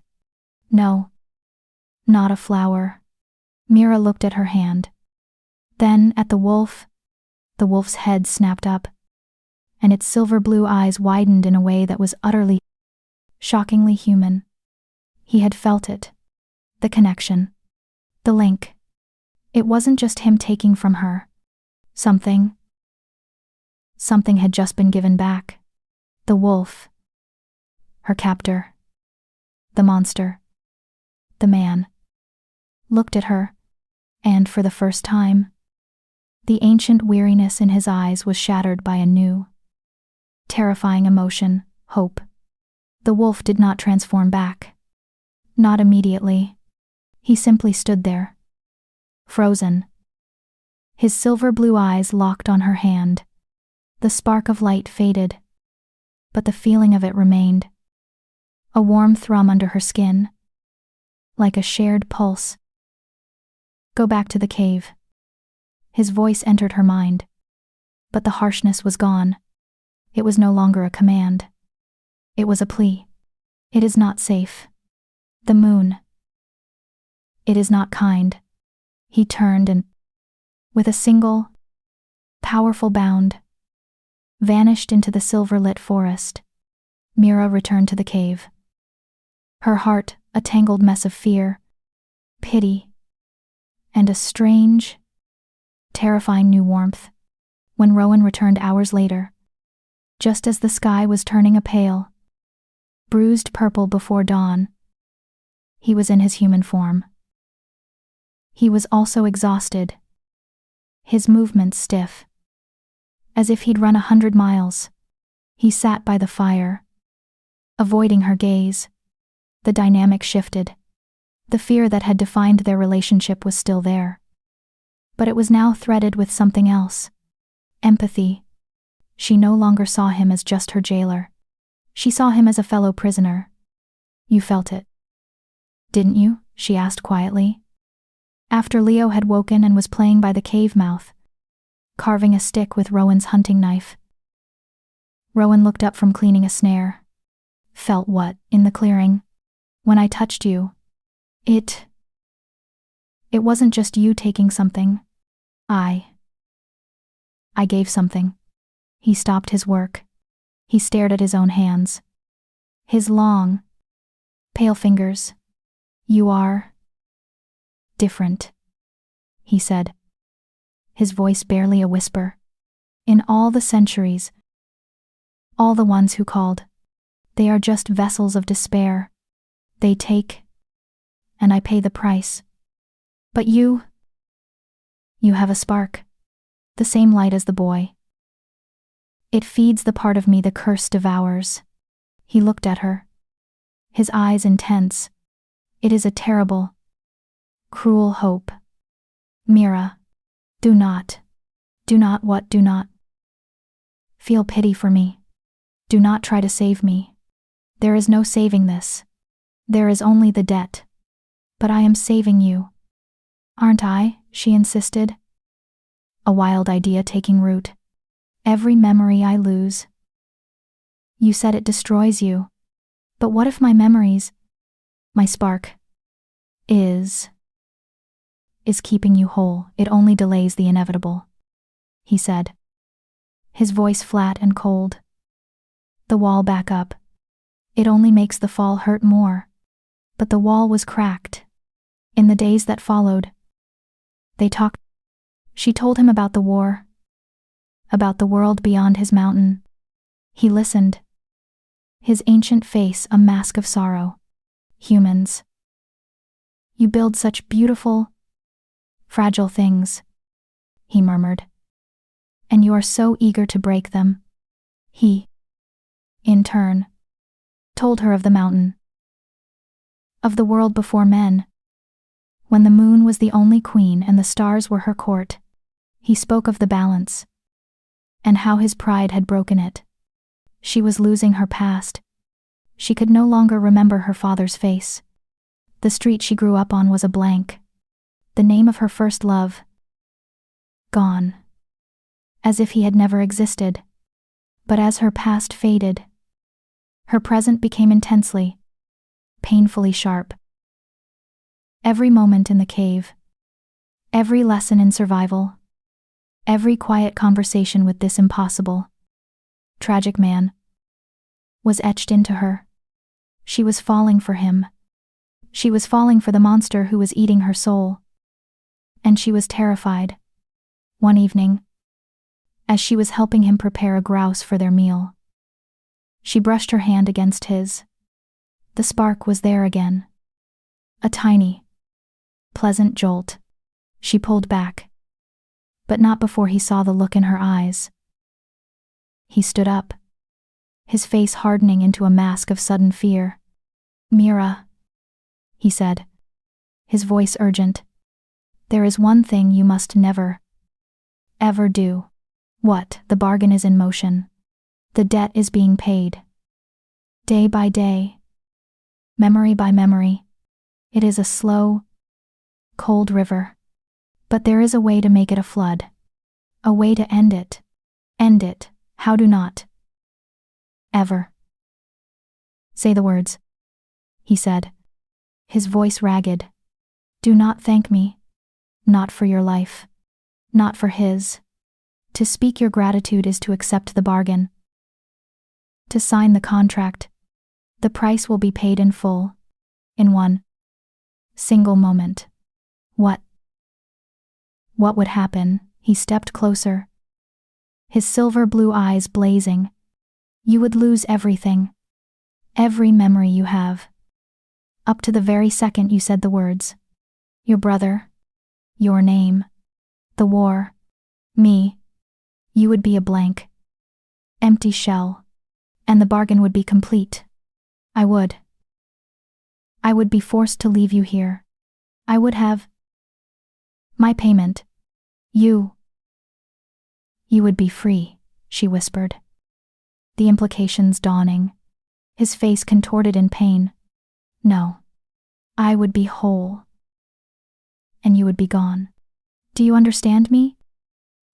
No, not a flower. Mira looked at her hand. Then at the wolf. The wolf's head snapped up, and its silver blue eyes widened in a way that was utterly, shockingly human. He had felt it. The connection. The link. It wasn't just him taking from her. Something had just been given back. The wolf. Her captor. The monster. The man. Looked at her, and for the first time, the ancient weariness in his eyes was shattered by a new, terrifying emotion, hope. The wolf did not transform back. Not immediately. He simply stood there, frozen. His silver blue eyes locked on her hand. The spark of light faded, but the feeling of it remained. A warm thrum under her skin, like a shared pulse. Go back to the cave. His voice entered her mind, but the harshness was gone. It was no longer a command. It was a plea. It is not safe. The moon. It is not kind. He turned and, with a single, powerful bound, vanished into the silver-lit forest. Mira returned to the cave. Her heart a tangled mess of fear, pity, and a strange, terrifying new warmth. When Rowan returned hours later, just as the sky was turning a pale, bruised purple before dawn, he was in his human form. He was also exhausted, his movements stiff, as if he'd run 100 miles. He sat by the fire, avoiding her gaze. The dynamic shifted. The fear that had defined their relationship was still there, but it was now threaded with something else. Empathy. She no longer saw him as just her jailer. She saw him as a fellow prisoner. You felt it, didn't you? She asked quietly. After Leo had woken and was playing by the cave mouth, carving a stick with Rowan's hunting knife. Rowan looked up from cleaning a snare. Felt what, in the clearing? When I touched you. It wasn't just you taking something. I gave something. He stopped his work. He stared at his own hands. His long, pale fingers. You are different, he said, his voice barely a whisper. In all the centuries, all the ones who called, they are just vessels of despair. They take, and I pay the price. But you have a spark, the same light as the boy. It feeds the part of me the curse devours. He looked at her, his eyes intense. It is a terrible, cruel hope. Mira, do not feel pity for me. Do not try to save me. There is no saving this. There is only the debt. But I am saving you. Aren't I? She insisted. A wild idea taking root. Every memory I lose. You said it destroys you. But what if my memories, my spark, is keeping you whole? It only delays the inevitable, he said, his voice flat and cold. The wall back up. It only makes the fall hurt more. But the wall was cracked. In the days that followed, they talked. She told him about the war, about the world beyond his mountain. He listened, his ancient face a mask of sorrow. Humans. You build such beautiful, fragile things, he murmured. And you are so eager to break them. He, in turn, told her of the mountain, of the world before men, when the moon was the only queen and the stars were her court. He spoke of the balance, and how his pride had broken it. She was losing her past. She could no longer remember her father's face. The street she grew up on was a blank. The name of her first love, gone. As if he had never existed. But as her past faded, her present became intensely, painfully sharp. Every moment in the cave, every lesson in survival, every quiet conversation with this impossible, tragic man, was etched into her. She was falling for him. She was falling for the monster who was eating her soul. And she was terrified. One evening, as she was helping him prepare a grouse for their meal, she brushed her hand against his. The spark was there again. A tiny, pleasant jolt. She pulled back, but not before he saw the look in her eyes. He stood up, his face hardening into a mask of sudden fear. Mira, he said, his voice urgent. There is one thing you must never, ever do. What? The bargain is in motion. The debt is being paid. Day by day. Memory by memory. It is a slow, cold river. But there is a way to make it a flood. A way to end it. End it. How do not ever say the words, he said, his voice ragged. Do not thank me. Not for your life. Not for his. To speak your gratitude is to accept the bargain. To sign the contract. The price will be paid in full. In one single moment. What would happen? He stepped closer, his silver blue eyes blazing. You would lose everything. Every memory you have. Up to the very second you said the words. Your brother. Your name. The war. Me. You would be a blank. Empty shell. And the bargain would be complete. I would be forced to leave you here. I would have my payment. You would be free, she whispered. The implications dawning. His face contorted in pain. No. I would be whole. And you would be gone. Do you understand me?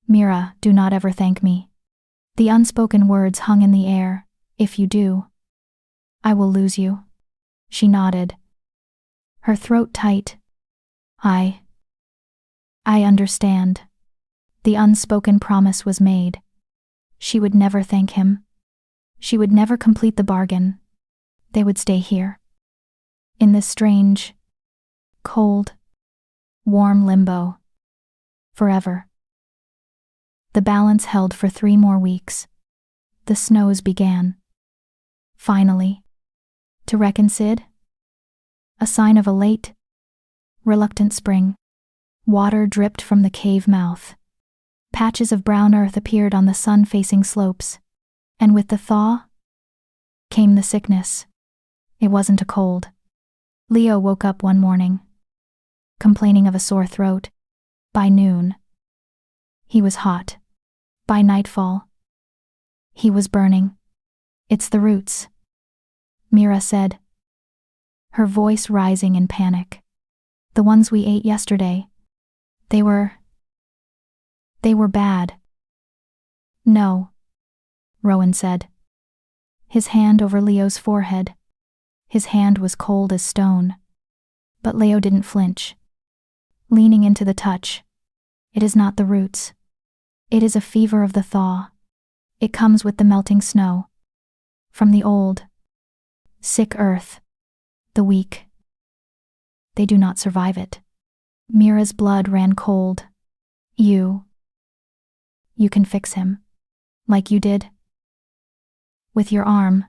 Mira, do not ever thank me. The unspoken words hung in the air. If you do, I will lose you. She nodded, her throat tight. I understand. The unspoken promise was made. She would never thank him. She would never complete the bargain. They would stay here. In this strange, cold, warm limbo. Forever. The balance held for 3 more weeks. The snows began. Finally. To reconcile? A sign of a late, reluctant spring. Water dripped from the cave mouth. Patches of brown earth appeared on the sun-facing slopes. And with the thaw came the sickness. It wasn't a cold. Leo woke up one morning, complaining of a sore throat. By noon, he was hot. By nightfall, he was burning. It's the roots, Mira said, her voice rising in panic. The ones we ate yesterday, they were bad. No, Rowan said, his hand over Leo's forehead. His hand was cold as stone. But Leo didn't flinch. Leaning into the touch. It is not the roots. It is a fever of the thaw. It comes with the melting snow. From the old, sick earth. The weak. They do not survive it. Mira's blood ran cold. You can fix him. Like you did. With your arm.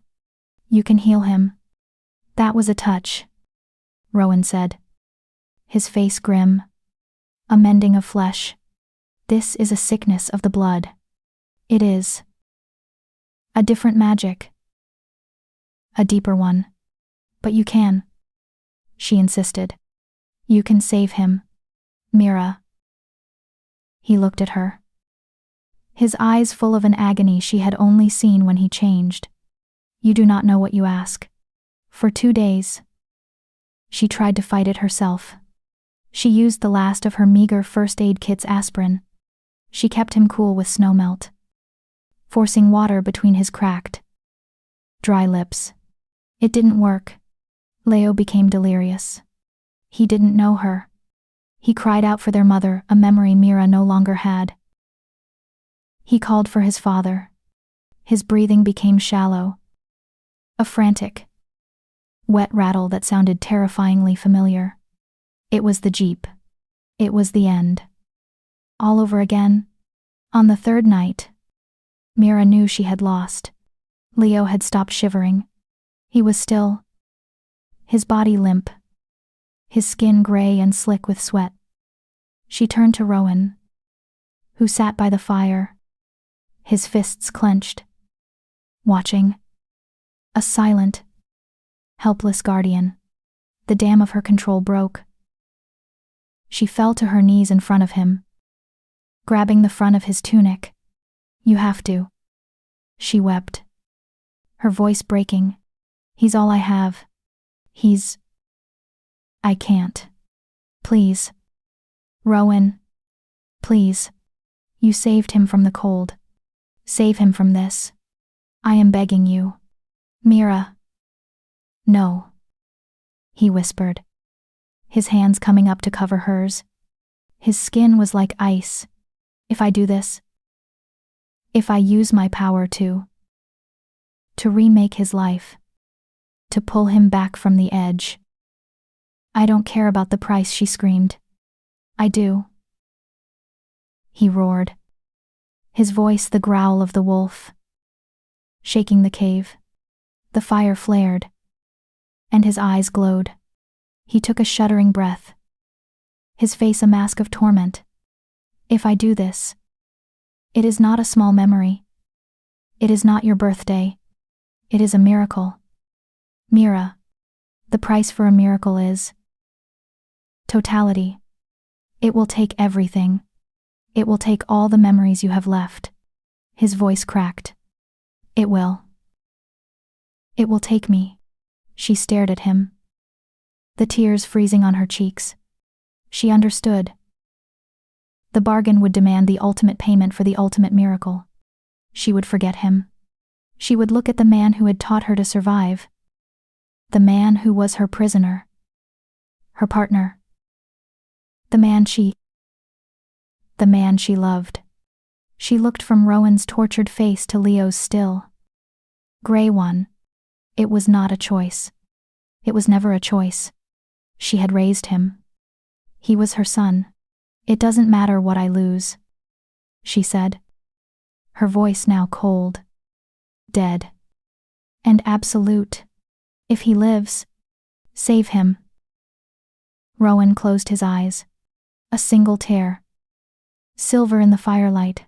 You can heal him. That was a touch, Rowan said, his face grim. A mending of flesh. This is a sickness of the blood. It is. A different magic. A deeper one. But you can. She insisted. You can save him, Mira. He looked at her. His eyes full of an agony she had only seen when he changed. You do not know what you ask. For 2 days. She tried to fight it herself. She used the last of her meager first aid kit's aspirin. She kept him cool with snow melt, forcing water between his cracked, dry lips. It didn't work. Leo became delirious. He didn't know her. He cried out for their mother, a memory Mira no longer had. He called for his father. His breathing became shallow. A frantic, wet rattle that sounded terrifyingly familiar. It was the Jeep. It was the end. All over again. On the 3rd night, Mira knew she had lost. Leo had stopped shivering. He was still. His body limp. His skin gray and slick with sweat. She turned to Rowan, who sat by the fire, his fists clenched, watching. A silent, helpless guardian. The dam of her control broke. She fell to her knees in front of him, grabbing the front of his tunic. You have to. She wept, her voice breaking. He's all I have. I can't. Please. Rowan. Please. You saved him from the cold. Save him from this. I am begging you. Mira. No. He whispered. his hands coming up to cover hers. His skin was like ice. If I do this, if I use my power to remake his life, to pull him back from the edge. I don't care about the price, she screamed. I do. He roared. His voice the growl of the wolf. Shaking the cave. The fire flared. And his eyes glowed. He took a shuddering breath. His face a mask of torment. If I do this, it is not a small memory. It is not your birthday. It is a miracle. Mira, the price for a miracle is totality. It will take everything. It will take all the memories you have left. His voice cracked. It will. It will take me. She stared at him. The tears freezing on her cheeks. She understood. The bargain would demand the ultimate payment for the ultimate miracle. She would forget him. She would look at the man who had taught her to survive. The man who was her prisoner. Her partner. The man she loved. She looked from Rowan's tortured face to Leo's still, gray one. It was not a choice. It was never a choice. She had raised him. He was her son. It doesn't matter what I lose, she said. Her voice now cold, dead, and absolute. If he lives, save him. Rowan closed his eyes. A single tear, silver in the firelight,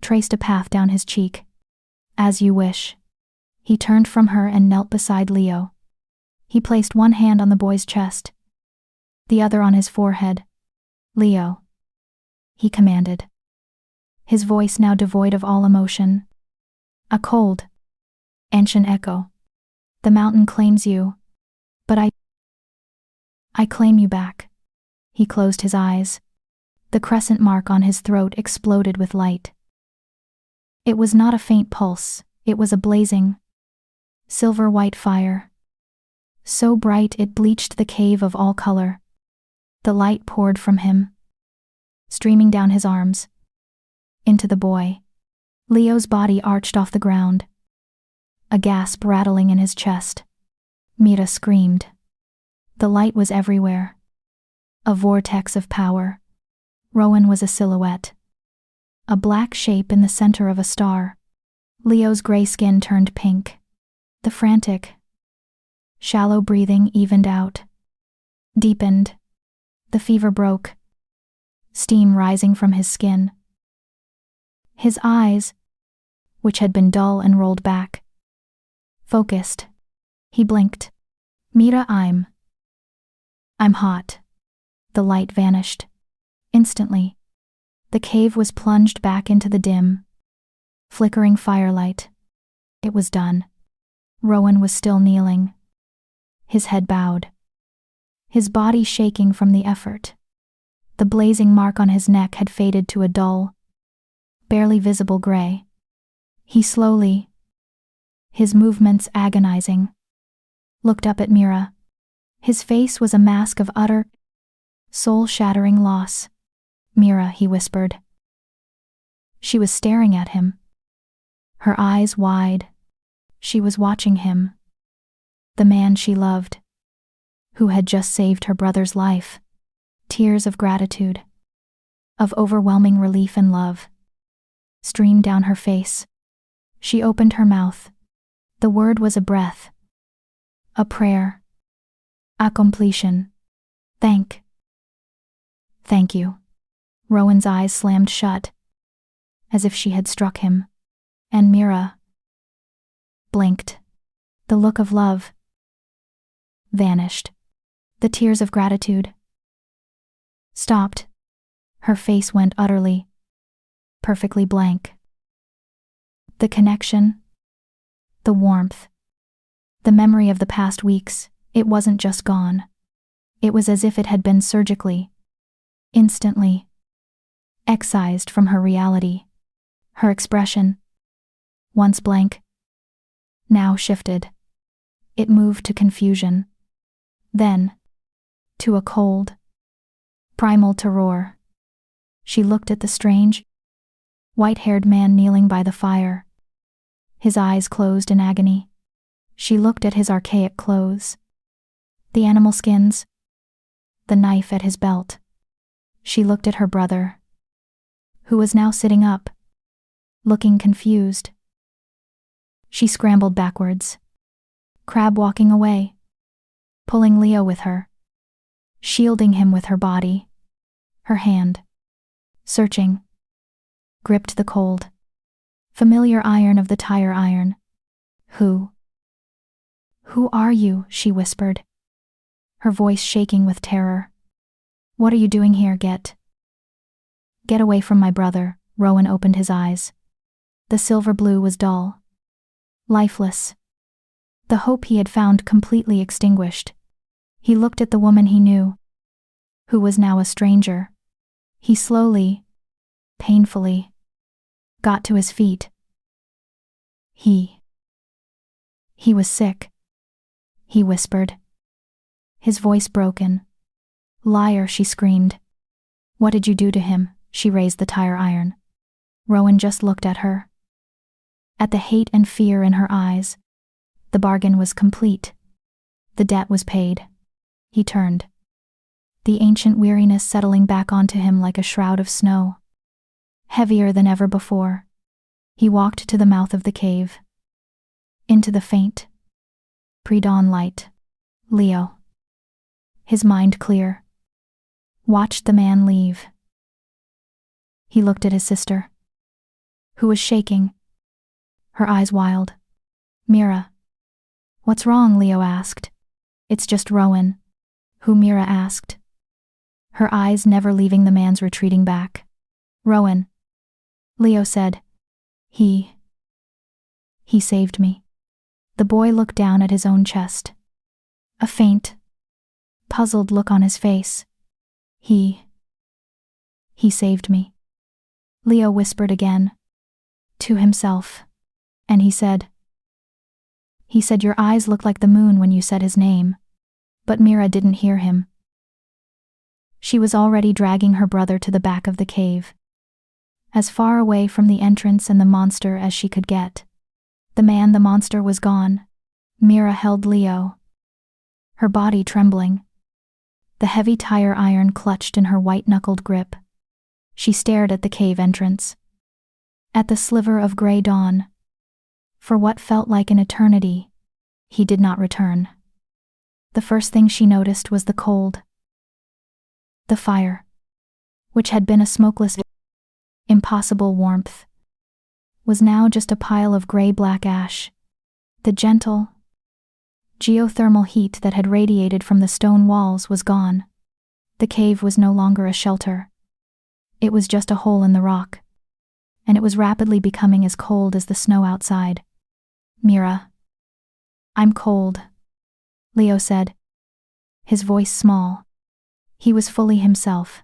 traced a path down his cheek. As you wish. He turned from her and knelt beside Leo. He placed one hand on the boy's chest, the other on his forehead. Leo, he commanded. His voice now devoid of all emotion. A cold, ancient echo. The mountain claims you, but I claim you back. He closed his eyes. The crescent mark on his throat exploded with light. It was not a faint pulse, it was a blazing, silver-white fire. So bright it bleached the cave of all color. The light poured from him, streaming down his arms, into the boy. Leo's body arched off the ground, a gasp rattling in his chest. Mira screamed. The light was everywhere. A vortex of power. Rowan was a silhouette. A black shape in the center of a star. Leo's gray skin turned pink. The frantic, shallow breathing evened out, deepened. The fever broke, steam rising from his skin. His eyes, which had been dull and rolled back, focused. He blinked. Mira, I'm hot. The light vanished. Instantly, the cave was plunged back into the dim, flickering firelight. It was done. Rowan was still kneeling, his head bowed, his body shaking from the effort. The blazing mark on his neck had faded to a dull, barely visible gray. He slowly, his movements agonizing, looked up at Mira. His face was a mask of utter, soul-shattering loss. Mira, he whispered. She was staring at him, her eyes wide. She was watching him, the man she loved, who had just saved her brother's life. Tears of gratitude, of overwhelming relief and love, streamed down her face. She opened her mouth. The word was a breath, a prayer, a completion. Thank you. Rowan's eyes slammed shut, as if she had struck him, and Mira blinked. The look of love vanished. The tears of gratitude stopped. Her face went utterly, perfectly blank. The connection, the warmth, the memory of the past weeks, it wasn't just gone. It was as if it had been surgically, instantly, excised from her reality. Her expression, once blank, now shifted. It moved to confusion. Then, to a cold, primal terror. She looked at the strange, white-haired man kneeling by the fire, his eyes closed in agony. She looked at his archaic clothes, the animal skins, the knife at his belt. She looked at her brother, who was now sitting up, looking confused. She scrambled backwards, crab walking away, pulling Leo with her, shielding him with her body. Her hand, searching, gripped the cold, familiar iron of the tire iron. Who are you? She whispered, her voice shaking with terror. What are you doing here? Get away from my brother. Rowan opened his eyes. The silver blue was dull, lifeless. The hope he had found completely extinguished. He looked at the woman he knew, who was now a stranger. He slowly, painfully, got to his feet. He was sick, he whispered, his voice broken. Liar, she screamed. What did you do to him? She raised the tire iron. Rowan just looked at her, at the hate and fear in her eyes. The bargain was complete. The debt was paid. He turned, the ancient weariness settling back onto him like a shroud of snow, heavier than ever before. He walked to the mouth of the cave, into the faint, pre-dawn light. Leo, his mind clear, watched the man leave. He looked at his sister, who was shaking, her eyes wild. Mira. What's wrong? Leo asked. It's just Rowan. Who? Mira asked, her eyes never leaving the man's retreating back. Rowan. Leo said. He saved me. The boy looked down at his own chest, a faint, puzzled look on his face. He saved me. Leo whispered again, to himself, and he said, your eyes look like the moon when you said his name. But Mira didn't hear him. She was already dragging her brother to the back of the cave, as far away from the entrance and the monster as she could get. The monster was gone. Mira held Leo, her body trembling, the heavy tire iron clutched in her white-knuckled grip. She stared at the cave entrance, at the sliver of gray dawn. For what felt like an eternity, he did not return. The first thing she noticed was the cold. The fire, which had been a smokeless, impossible warmth, was now just a pile of gray-black ash. The gentle, geothermal heat that had radiated from the stone walls was gone. The cave was no longer a shelter. It was just a hole in the rock, and it was rapidly becoming as cold as the snow outside. Mira. I'm cold, Leo said, his voice small. He was fully himself,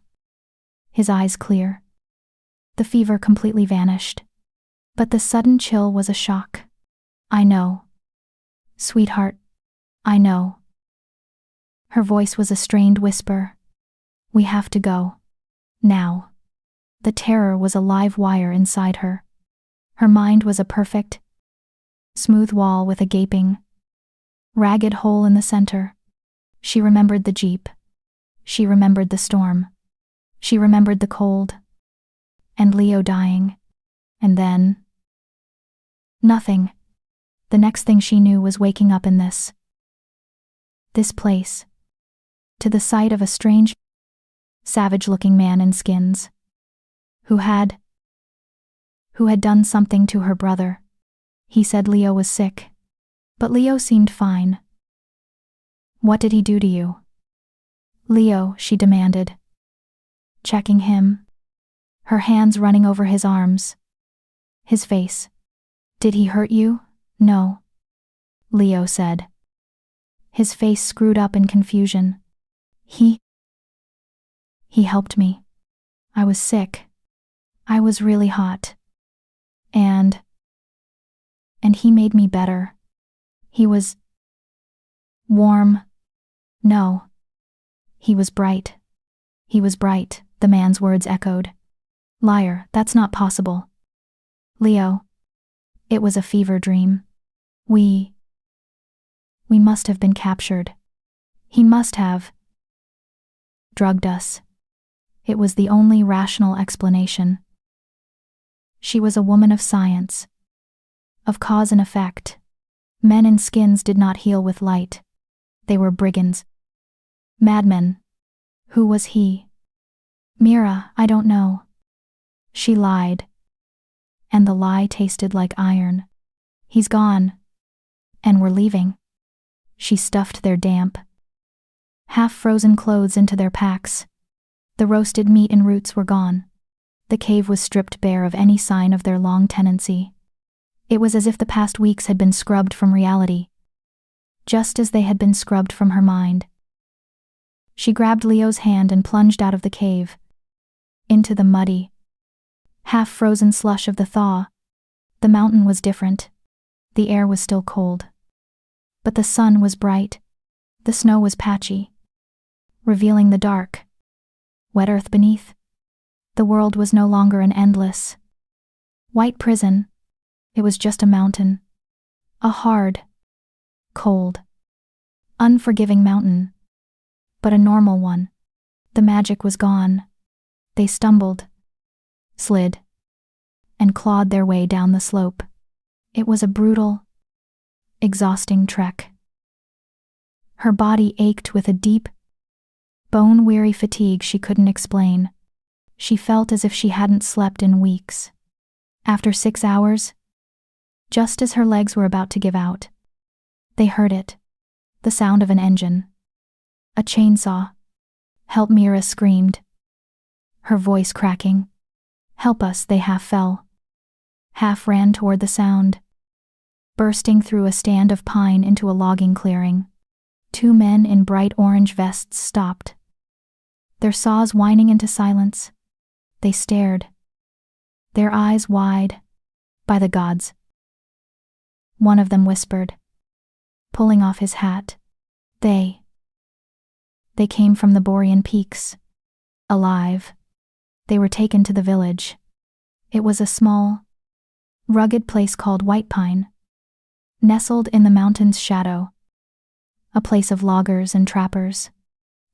his eyes clear. The fever completely vanished, but the sudden chill was a shock. I know. Sweetheart, I know. Her voice was a strained whisper. We have to go. Now. The terror was a live wire inside her. Her mind was a perfect, smooth wall with a gaping, ragged hole in the center. She remembered the jeep. She remembered the storm. She remembered the cold. And Leo dying. And then nothing. The next thing she knew was waking up in this place, to the sight of a strange, savage-looking man in skins, who had done something to her brother. He said Leo was sick, but Leo seemed fine. What did he do to you? Leo, she demanded, checking him, her hands running over his arms, his face. Did he hurt you? No, Leo said, his face screwed up in confusion. He helped me. I was sick. I was really hot. And he made me better. He was warm. No. He was bright. He was bright, the man's words echoed. Liar, that's not possible. Leo. It was a fever dream. We must have been captured. He must have drugged us. It was the only rational explanation. She was a woman of science, of cause and effect. Men in skins did not heal with light. They were brigands. Madmen. Who was he? Mira, I don't know. She lied. And the lie tasted like iron. He's gone. And we're leaving. She stuffed their damp, half-frozen clothes into their packs. The roasted meat and roots were gone. The cave was stripped bare of any sign of their long tenancy. It was as if the past weeks had been scrubbed from reality, just as they had been scrubbed from her mind. She grabbed Leo's hand and plunged out of the cave, into the muddy, half-frozen slush of the thaw. The mountain was different. The air was still cold. But the sun was bright. The snow was patchy, revealing the dark, wet earth beneath. The world was no longer an endless, white prison. It was just a mountain. A hard, cold, unforgiving mountain. But a normal one. The magic was gone. They stumbled, slid, and clawed their way down the slope. It was a brutal, exhausting trek. Her body ached with a deep, bone-weary fatigue she couldn't explain. She felt as if she hadn't slept in weeks. After 6 hours, just as her legs were about to give out, they heard it, the sound of an engine. A chainsaw. Help, Mira screamed, her voice cracking. Help us, they half fell, half ran toward the sound, bursting through a stand of pine into a logging clearing. 2 men in bright orange vests stopped, their saws whining into silence. They stared, their eyes wide. By the gods. One of them whispered, pulling off his hat. They came from the Borean peaks. Alive. They were taken to the village. It was a small, rugged place called White Pine, nestled in the mountain's shadow. A place of loggers and trappers.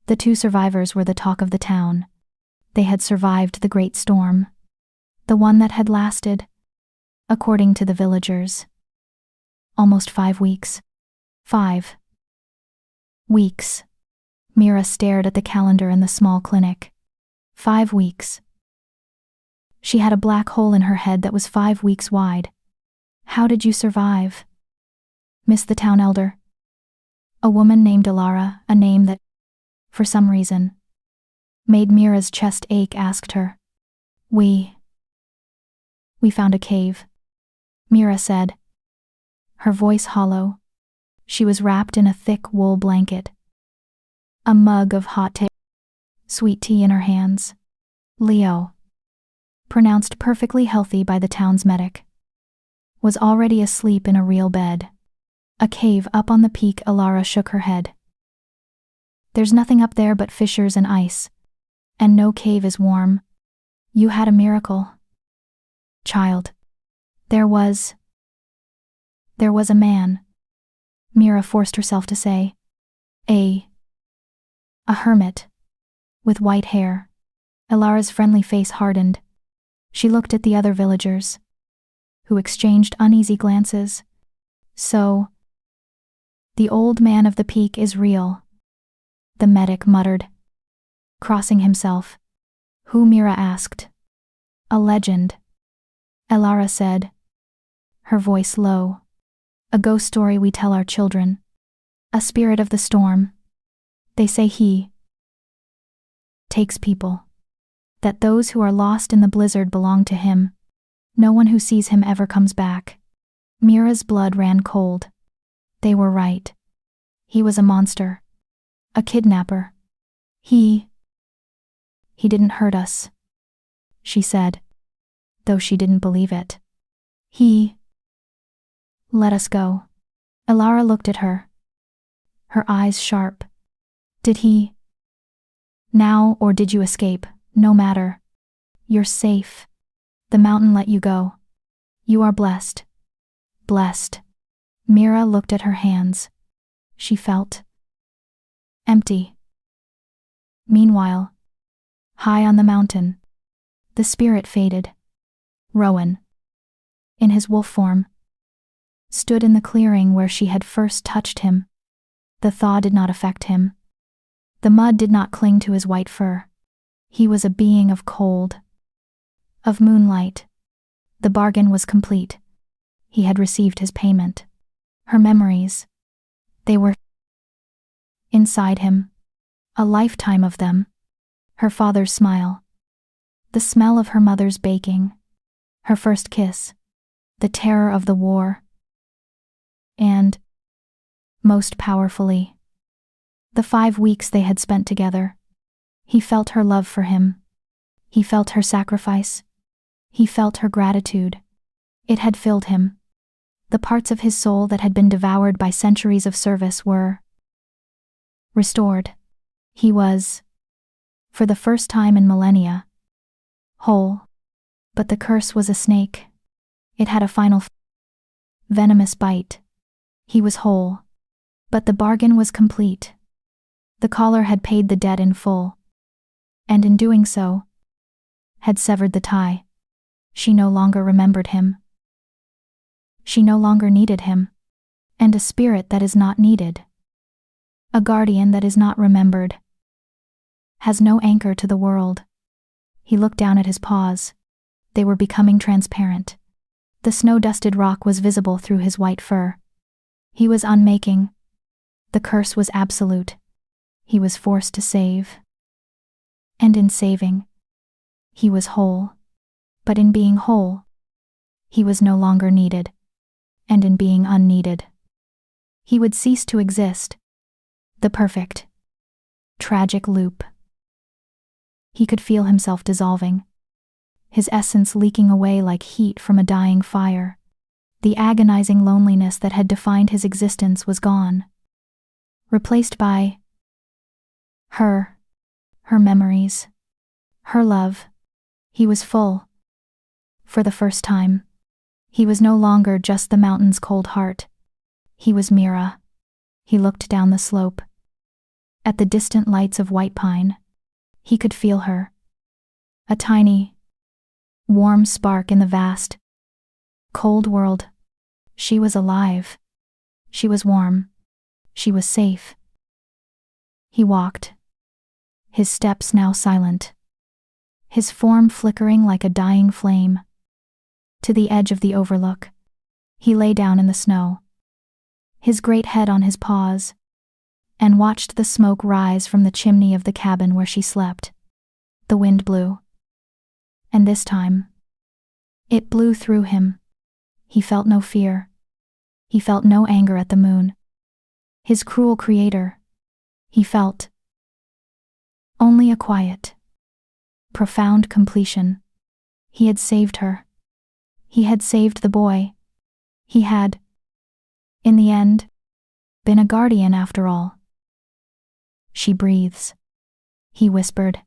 The 2 survivors were the talk of the town. They had survived the great storm, the one that had lasted, according to the villagers, almost 5 weeks. 5 weeks. Mira stared at the calendar in the small clinic. 5 weeks. She had a black hole in her head that was 5 weeks wide. How did you survive? Miss the town elder. A woman named Alara, a name that, for some reason, made Mira's chest ache, asked her. We found a cave, Mira said, her voice hollow. She was wrapped in a thick wool blanket. A mug of hot tea, sweet tea in her hands. Leo, pronounced perfectly healthy by the town's medic, was already asleep in a real bed. A cave up on the peak. Alara shook her head. There's nothing up there but fissures and ice, and no cave is warm. You had a miracle. Child. There was a man, Mira forced herself to say. A hermit, with white hair. Alara's friendly face hardened. She looked at the other villagers, who exchanged uneasy glances. So, the old man of the peak is real, the medic muttered, crossing himself. Who? Mira asked. A legend, Alara said, her voice low. A ghost story we tell our children. A spirit of the storm. They say he takes people. That those who are lost in the blizzard belong to him. No one who sees him ever comes back. Mira's blood ran cold. They were right. He was a monster. A kidnapper. He didn't hurt us, she said, though she didn't believe it. He let us go. Alara looked at her, her eyes sharp. Did he Now, or did you escape? No matter. You're safe. The mountain let you go. You are blessed. Blessed. Mira looked at her hands. She felt empty. Meanwhile, high on the mountain, the spirit faded. Rowan, in his wolf form, stood in the clearing where she had first touched him. The thaw did not affect him. The mud did not cling to his white fur. He was a being of cold, of moonlight. The bargain was complete. He had received his payment. Her memories, they were inside him. A lifetime of them. Her father's smile. The smell of her mother's baking. Her first kiss. The terror of the war. And, most powerfully, the 5 weeks they had spent together. He felt her love for him. He felt her sacrifice. He felt her gratitude. It had filled him. The parts of his soul that had been devoured by centuries of service were restored. He was, for the first time in millennia, whole. But the curse was a snake. It had a final venomous bite. He was whole. But the bargain was complete. The caller had paid the debt in full. And in doing so, had severed the tie. She no longer remembered him. She no longer needed him. And a spirit that is not needed, a guardian that is not remembered, has no anchor to the world. He looked down at his paws. They were becoming transparent. The snow-dusted rock was visible through his white fur. He was unmaking. The curse was absolute. He was forced to save. And in saving, he was whole. But in being whole, he was no longer needed. And in being unneeded, he would cease to exist. The perfect, tragic loop. He could feel himself dissolving, his essence leaking away like heat from a dying fire. The agonizing loneliness that had defined his existence was gone, replaced by her memories, her love. He was full. For the first time, he was no longer just the mountain's cold heart. He was Mira. He looked down the slope. At the distant lights of White Pine, he could feel her. A tiny, warm spark in the vast, cold world. She was alive. She was warm. She was safe. He walked, his steps now silent, his form flickering like a dying flame. To the edge of the overlook, he lay down in the snow, his great head on his paws, and watched the smoke rise from the chimney of the cabin where she slept. The wind blew. And this time, it blew through him. He felt no fear. He felt no anger at the moon, his cruel creator. He felt only a quiet, profound completion. He had saved her. He had saved the boy. He had, in the end, been a guardian after all. She breathes, he whispered,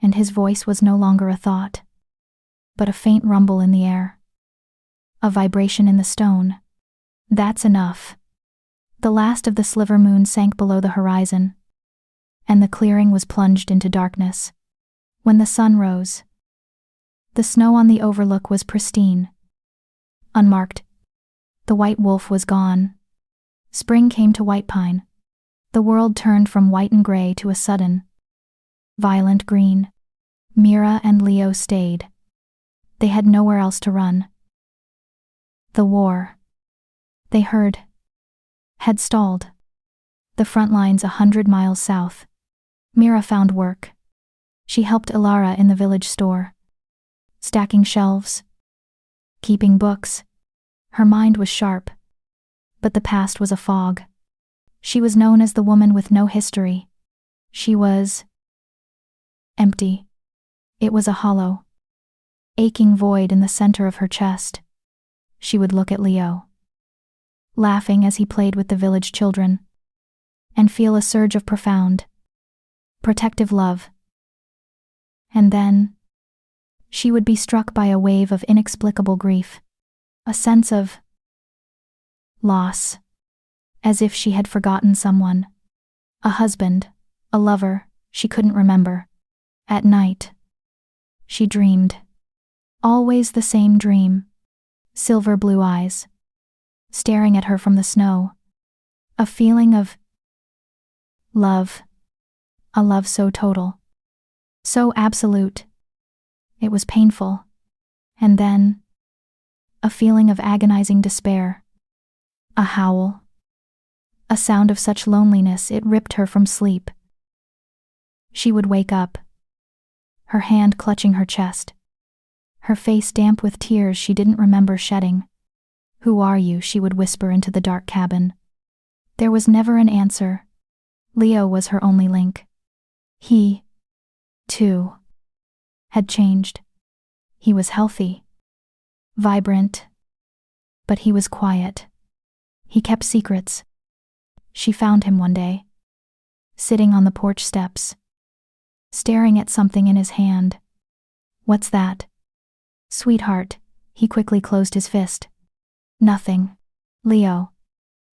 and his voice was no longer a thought, but a faint rumble in the air, a vibration in the stone. That's enough. The last of the sliver moon sank below the horizon, and the clearing was plunged into darkness. When the sun rose, the snow on the overlook was pristine, unmarked. The white wolf was gone. Spring came to White Pine. The world turned from white and gray to a sudden, violent green. Mira and Leo stayed. They had nowhere else to run. The war, they heard, had stalled. The front lines 100 miles south. Mira found work. She helped Ilara in the village store, stacking shelves, keeping books. Her mind was sharp, but the past was a fog. She was known as the woman with no history. She was empty. It was a hollow, aching void in the center of her chest. She would look at Leo, laughing as he played with the village children, and feel a surge of profound, protective love. And then, she would be struck by a wave of inexplicable grief, a sense of loss, as if she had forgotten someone. A husband, a lover, she couldn't remember. At night, she dreamed. Always the same dream. Silver blue eyes, staring at her from the snow. A feeling of love. A love so total, so absolute. It was painful. And then, a feeling of agonizing despair. A howl. A sound of such loneliness it ripped her from sleep. She would wake up, her hand clutching her chest, her face damp with tears she didn't remember shedding. "Who are you?" she would whisper into the dark cabin. There was never an answer. Leo was her only link. He, too, had changed. He was healthy, vibrant, but he was quiet. He kept secrets. She found him one day, sitting on the porch steps, staring at something in his hand. "What's that?" "Sweetheart," he quickly closed his fist. "Nothing." "Leo,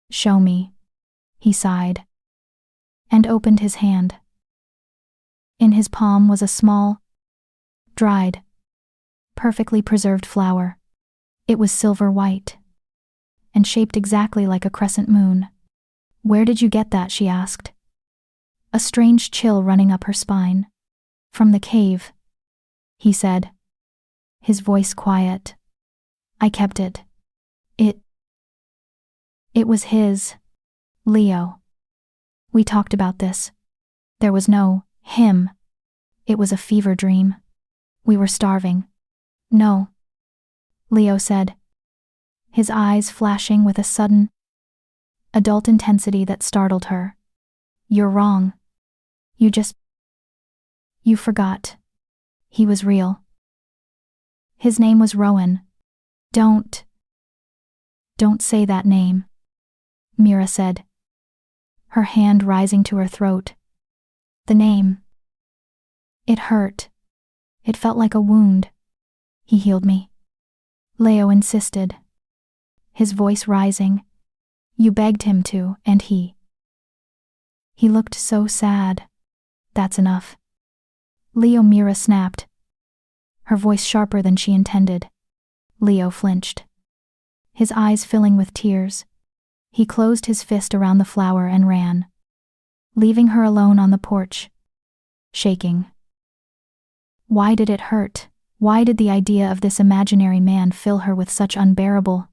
show me." He sighed, and opened his hand. In his palm was a small, dried, perfectly preserved flower. It was silver white, and shaped exactly like a crescent moon. "Where did you get that?" she asked, a strange chill running up her spine. "From the cave," he said, his voice quiet. "I kept it. It was his. Leo. We talked about this. There was no him. It was a fever dream. We were starving." "No," Leo said, his eyes flashing with a sudden, adult intensity that startled her. "You're wrong. You forgot. He was real. His name was Rowan." Don't say that name," Mira said, her hand rising to her throat. "The name. It hurt. It felt like a wound. He healed me." Leo insisted, his voice rising. "You begged him to, and he looked so sad." "That's enough." "Leo," Mira snapped, her voice sharper than she intended. Leo flinched, his eyes filling with tears. He closed his fist around the flower and ran, leaving her alone on the porch, shaking. Why did it hurt? Why did the idea of this imaginary man fill her with such unbearable,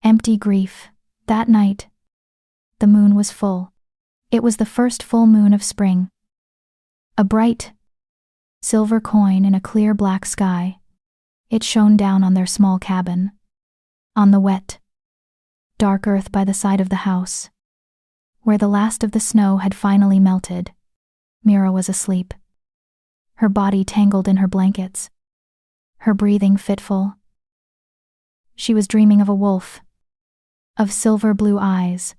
empty grief? That night, the moon was full. It was the first full moon of spring. A bright, silver coin in a clear black sky. It shone down on their small cabin, on the wet, dark earth by the side of the house, where the last of the snow had finally melted. Mira was asleep, her body tangled in her blankets, her breathing fitful. She was dreaming of a wolf, of silver blue eyes,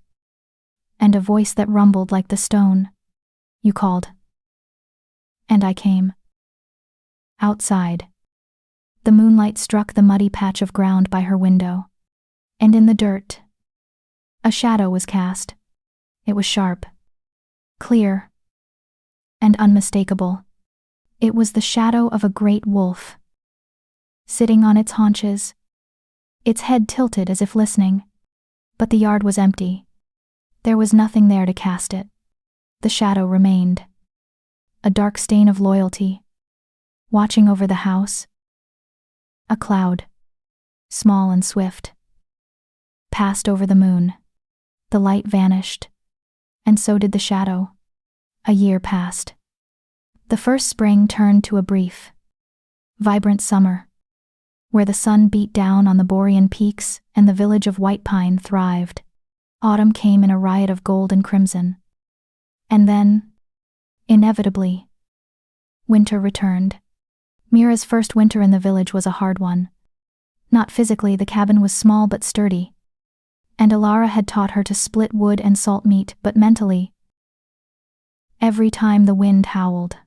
and a voice that rumbled like the stone. "You called. And I came." Outside, the moonlight struck the muddy patch of ground by her window, and in the dirt, a shadow was cast. It was sharp, clear, and unmistakable. It was the shadow of a great wolf, sitting on its haunches, its head tilted as if listening. But the yard was empty. There was nothing there to cast it. The shadow remained, a dark stain of loyalty, watching over the house. A cloud, small and swift, passed over the moon. The light vanished, and so did the shadow. A year passed. The first spring turned to a brief, vibrant summer, where the sun beat down on the Borean peaks and the village of White Pine thrived. Autumn came in a riot of gold and crimson. And then, inevitably, winter returned. Mira's first winter in the village was a hard one. Not physically, the cabin was small but sturdy, and Alara had taught her to split wood and salt meat, but mentally, Every time the wind howled.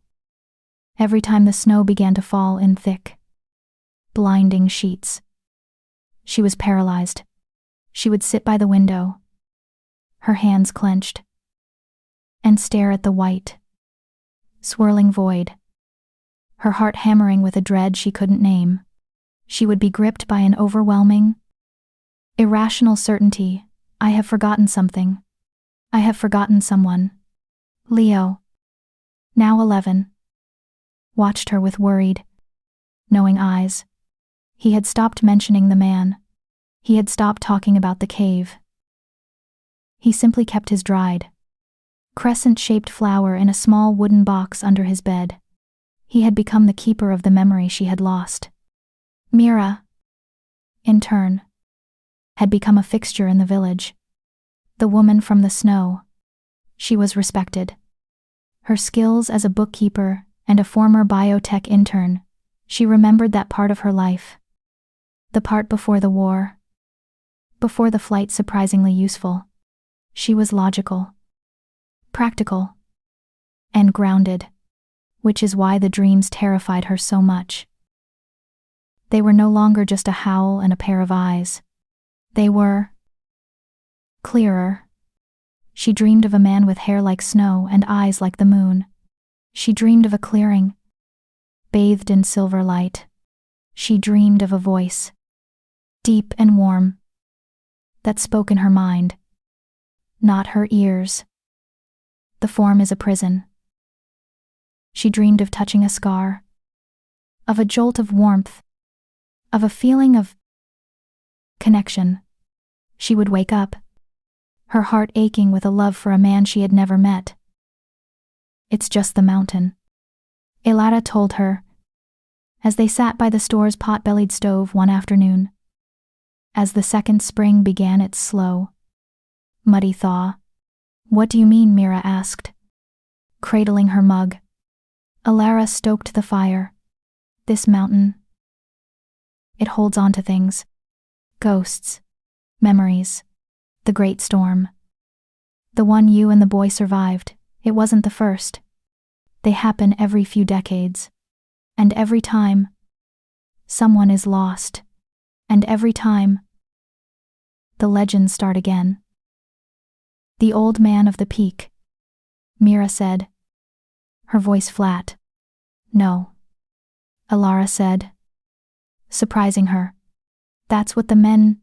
Every time the snow began to fall in thick, blinding sheets. She was paralyzed. She would sit by the window, her hands clenched, and stare at the white, swirling void, her heart hammering with a dread she couldn't name. She would be gripped by an overwhelming, irrational certainty. I have forgotten something. I have forgotten someone. Leo, now 11, watched her with worried, knowing eyes. He had stopped mentioning the man. He had stopped talking about the cave. He simply kept his dried, crescent-shaped flower in a small wooden box under his bed. He had become the keeper of the memory she had lost. Mira, in turn, had become a fixture in the village. The woman from the snow. She was respected. Her skills as a bookkeeper and a former biotech intern, she remembered that part of her life. The part before the war. Before the flight, surprisingly useful. She was logical, practical, and grounded, which is why the dreams terrified her so much. They were no longer just a howl and a pair of eyes. They were clearer. She dreamed of a man with hair like snow and eyes like the moon. She dreamed of a clearing, bathed in silver light. She dreamed of a voice, deep and warm, that spoke in her mind, not her ears. The form is a prison. She dreamed of touching a scar, of a jolt of warmth, of a feeling of connection. She would wake up, her heart aching with a love for a man she had never met. It's just the mountain, Elara told her, as they sat by the store's pot-bellied stove one afternoon. As the second spring began its slow, muddy thaw. What do you mean? Mira asked, cradling her mug. Elara stoked the fire. This mountain, it holds on to things. Ghosts, memories, the great storm. The one you and the boy survived, it wasn't the first. They happen every few decades. And every time, someone is lost. And every time, the legends start again. The old man of the peak, Mira said, her voice flat. No, Elara said, surprising her. That's what the men,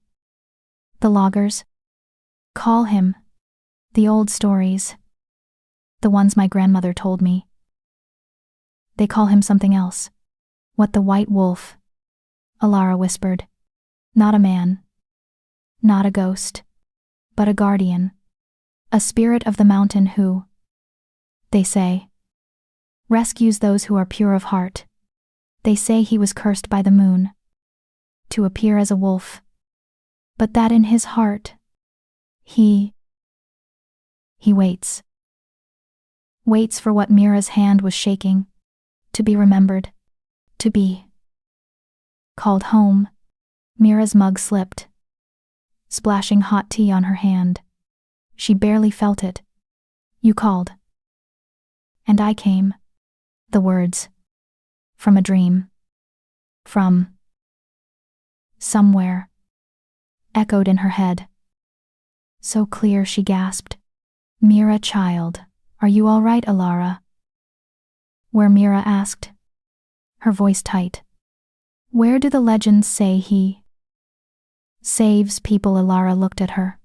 the loggers, call him. The old stories, the ones my grandmother told me. They call him something else. What? The white wolf, Elara whispered. Not a man, not a ghost, but a guardian, a spirit of the mountain who, they say, rescues those who are pure of heart. They say he was cursed by the moon to appear as a wolf, but that in his heart, he waits. Waits for what Mira's hand was shaking, to be remembered, to be called home. Mira's mug slipped, splashing hot tea on her hand. She barely felt it. You called. And I came. The words. From a dream. From somewhere. Echoed in her head. So clear, she gasped. Mira, child, are you all right, Elara? Where? Mira asked, her voice tight. Where do the legends say he saves people? Elara looked at her,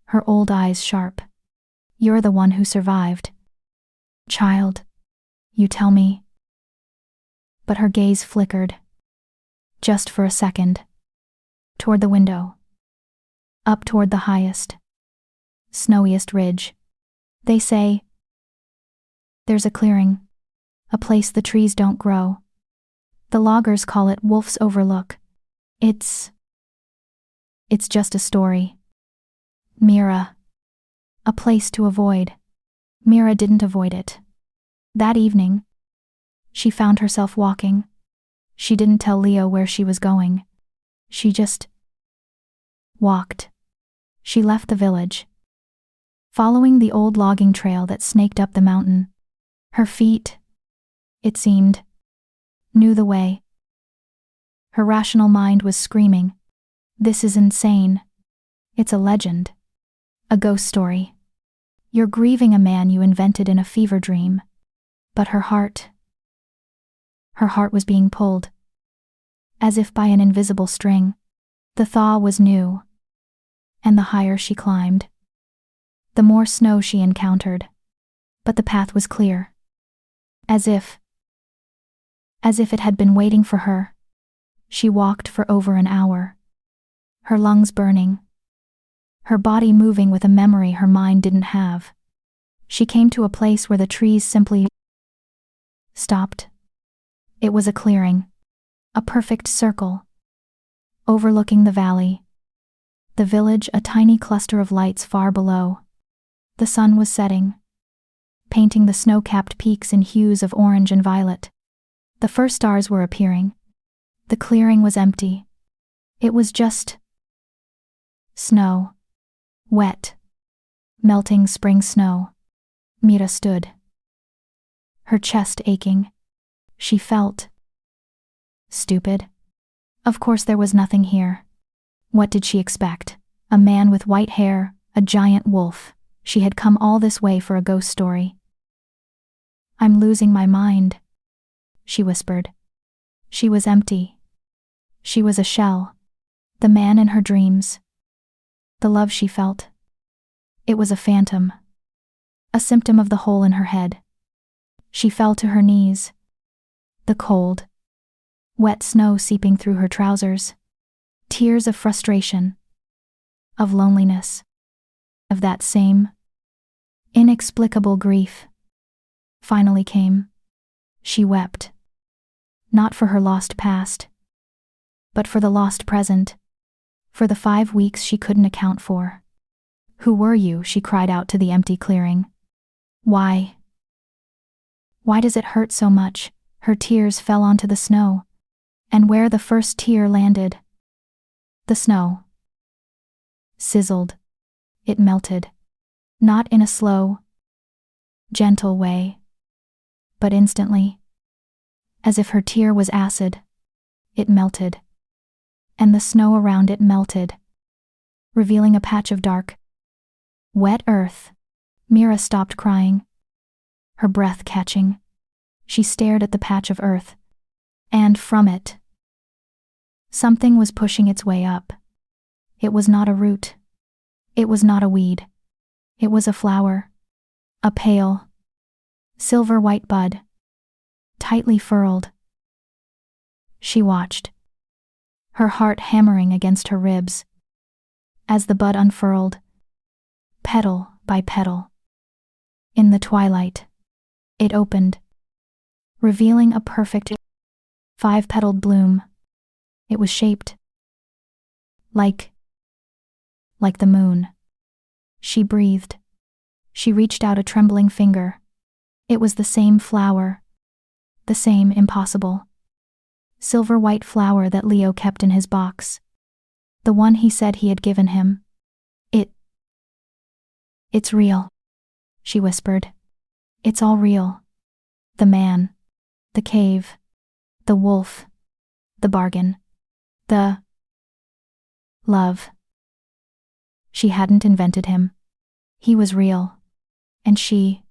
her old eyes sharp. You're the one who survived. Child, you tell me. But her gaze flickered, just for a second, toward the window, up toward the highest, snowiest ridge. They say there's a clearing, a place the trees don't grow. The loggers call it Wolf's Overlook. It's just a story. Mira. A place to avoid. Mira didn't avoid it. That evening, she found herself walking. She didn't tell Leo where she was going. She just walked. She left the village, following the old logging trail that snaked up the mountain. Her feet, it seemed, knew the way. Her rational mind was screaming, "This is insane. It's a legend. A ghost story. You're grieving a man you invented in a fever dream." But her heart was being pulled, as if by an invisible string. The thaw was new, and the higher she climbed, the more snow she encountered. But the path was clear, as if it had been waiting for her. She walked for over an hour, her lungs burning, her body moving with a memory her mind didn't have. She came to a place where the trees simply stopped. It was a clearing, a perfect circle, overlooking the valley, the village, a tiny cluster of lights far below. The sun was setting, painting the snow-capped peaks in hues of orange and violet. The first stars were appearing. The clearing was empty. It was just snow. Wet, melting spring snow. Mira stood, her chest aching. She felt stupid. Of course there was nothing here. What did she expect? A man with white hair, a giant wolf. She had come all this way for a ghost story. "I'm losing my mind," she whispered. She was empty. She was a shell. The man in her dreams, the love she felt, it was a phantom, a symptom of the hole in her head. She fell to her knees, the cold, wet snow seeping through her trousers, tears of frustration, of loneliness, of that same inexplicable grief. Finally came. She wept, not for her lost past, but for the lost present, for the 5 weeks she couldn't account for. "Who were you?" she cried out to the empty clearing. Why does it hurt so much?" Her tears fell onto the snow, and where the first tear landed, the snow sizzled. It melted, not in a slow, gentle way, but instantly, as if her tear was acid. It melted, and the snow around it melted, revealing a patch of dark, wet earth. Mira stopped crying, her breath catching. She stared at the patch of earth, and from it, something was pushing its way up. It was not a root. It was not a weed. It was a flower, a pale, silver-white bud, tightly furled. She watched, her heart hammering against her ribs, as the bud unfurled, petal by petal. In the twilight, it opened, revealing a perfect 5-petaled bloom. It was shaped like the moon. She breathed. She reached out a trembling finger. It was the same flower, the same impossible, silver-white flower that Leo kept in his box, the one he said he had given him. It's real," she whispered. "It's all real. The man, the cave, the wolf, the bargain, the love." She hadn't invented him. He was real. And she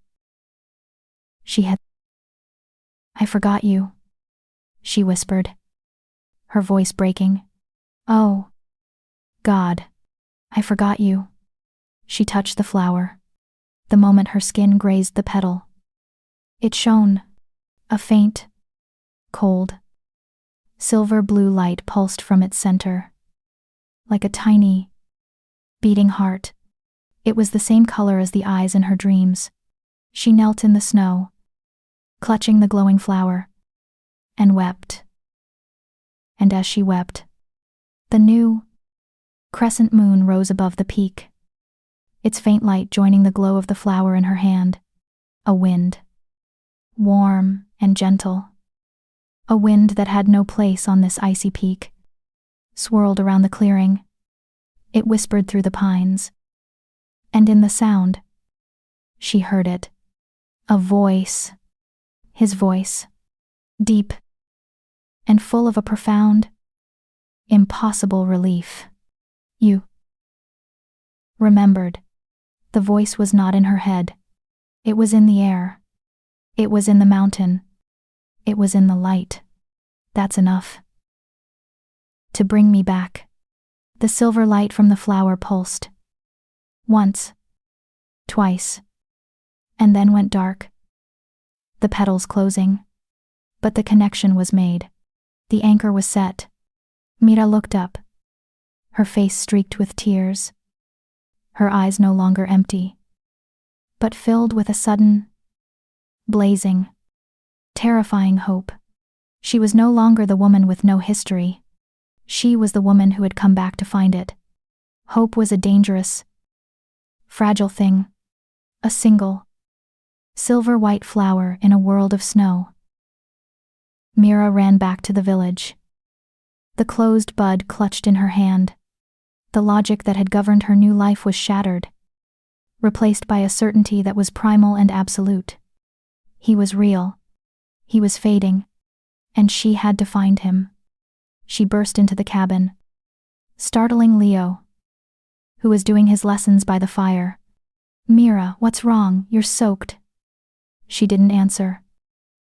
had. "I forgot you," she whispered, her voice breaking. "Oh, God, I forgot you." She touched the flower, the moment her skin grazed the petal. It shone, a faint, cold, silver-blue light pulsed from its center, like a tiny, beating heart. It was the same color as the eyes in her dreams. She knelt in the snow, clutching the glowing flower, and wept. And as she wept, the new, crescent moon rose above the peak, its faint light joining the glow of the flower in her hand. A wind, warm and gentle, a wind that had no place on this icy peak, swirled around the clearing. It whispered through the pines, and in the sound, She heard it. A voice. His voice. Deep. And full of a profound, impossible relief. You remembered. The voice was not in her head. It was in the air. It was in the mountain. It was in the light. That's enough. To bring me back. The silver light from the flower pulsed. Once. Twice. And then went dark. The petals closing. But the connection was made. The anchor was set. Mira looked up. Her face streaked with tears. Her eyes no longer empty, but filled with a sudden, blazing, terrifying hope. She was no longer the woman with no history. She was the woman who had come back to find it. Hope was a dangerous, fragile thing. A single, silver-white flower in a world of snow. Mira ran back to the village. The closed bud clutched in her hand. The logic that had governed her new life was shattered, replaced by a certainty that was primal and absolute. He was real. He was fading. And she had to find him. She burst into the cabin, startling Leo, who was doing his lessons by the fire. "Mira, what's wrong? You're soaked." She didn't answer.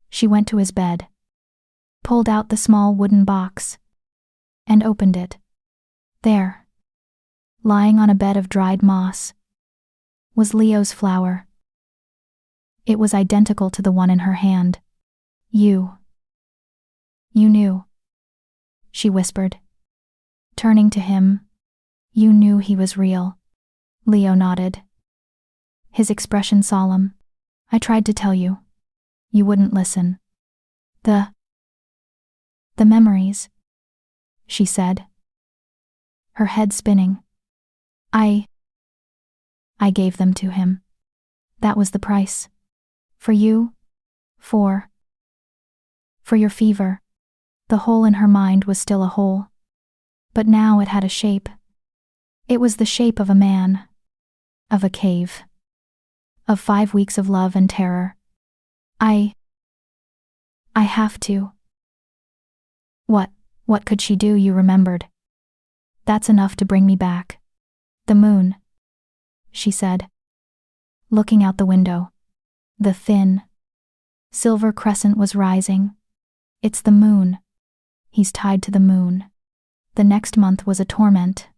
She went to his bed, pulled out the small wooden box, and opened it. There, lying on a bed of dried moss, was Leo's flower. It was identical to the one in her hand. You knew," she whispered. Turning to him, "You knew he was real." Leo nodded, his expression solemn. "I tried to tell you. You wouldn't listen." The memories," she said, her head spinning. I gave them to him. That was the price. For you, for your fever." The hole in her mind was still a hole. But now it had a shape. It was the shape of a man. Of a cave. Of 5 weeks of love and terror. I have to. What could she do? You remembered. "That's enough to bring me back." "The moon," she said, looking out the window. The thin, silver crescent was rising. "It's the moon. He's tied to the moon." The next month was a torment.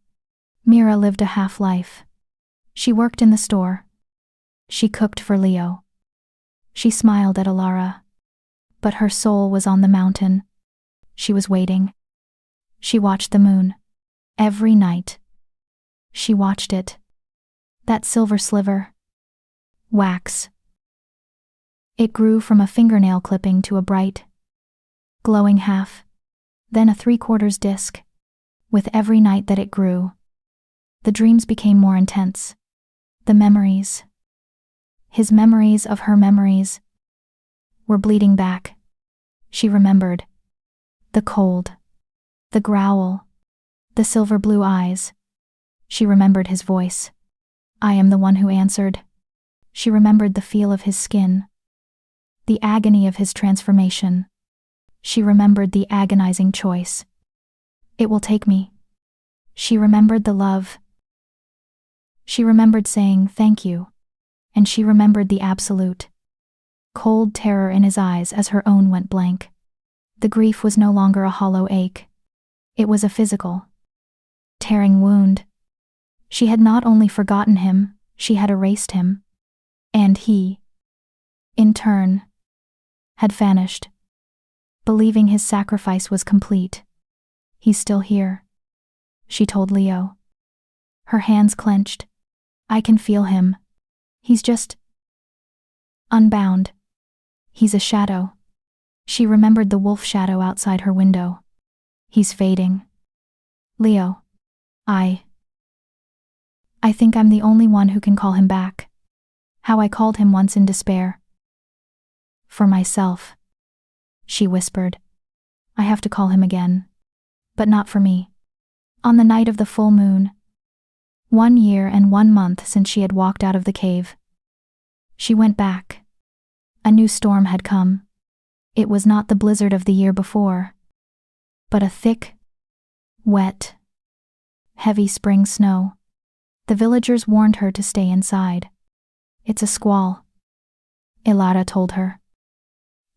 Mira lived a half-life. She worked in the store. She cooked for Leo. She smiled at Alara. But her soul was on the mountain. She was waiting. She watched the moon. Every night. She watched it. That silver sliver. Wax. It grew from a fingernail clipping to a bright, glowing half, then a 3/4 disc. With every night that it grew, the dreams became more intense. The memories, his memories of her memories, were bleeding back. She remembered. The cold, the growl, the silver blue eyes. She remembered his voice. "I am the one who answered." She remembered the feel of his skin, the agony of his transformation. She remembered the agonizing choice. "It will take me." She remembered the love. She remembered saying thank you, and she remembered the absolute, cold terror in his eyes as her own went blank. The grief was no longer a hollow ache. It was a physical, tearing wound. She had not only forgotten him, she had erased him. And he, in turn, had vanished. Believing his sacrifice was complete. "He's still here," she told Leo. Her hands clenched. "I can feel him. He's just unbound. He's a shadow." She remembered the wolf shadow outside her window. "He's fading." "Leo, I think I'm the only one who can call him back. How I called him once in despair. For myself," she whispered. "I have to call him again. But not for me." On the night of the full moon, 1 year and 1 month since she had walked out of the cave, She went back. A new storm had come. It was not the blizzard of the year before, but a thick, wet, heavy spring snow. The villagers warned her to stay inside. It's a squall, Ilara told her.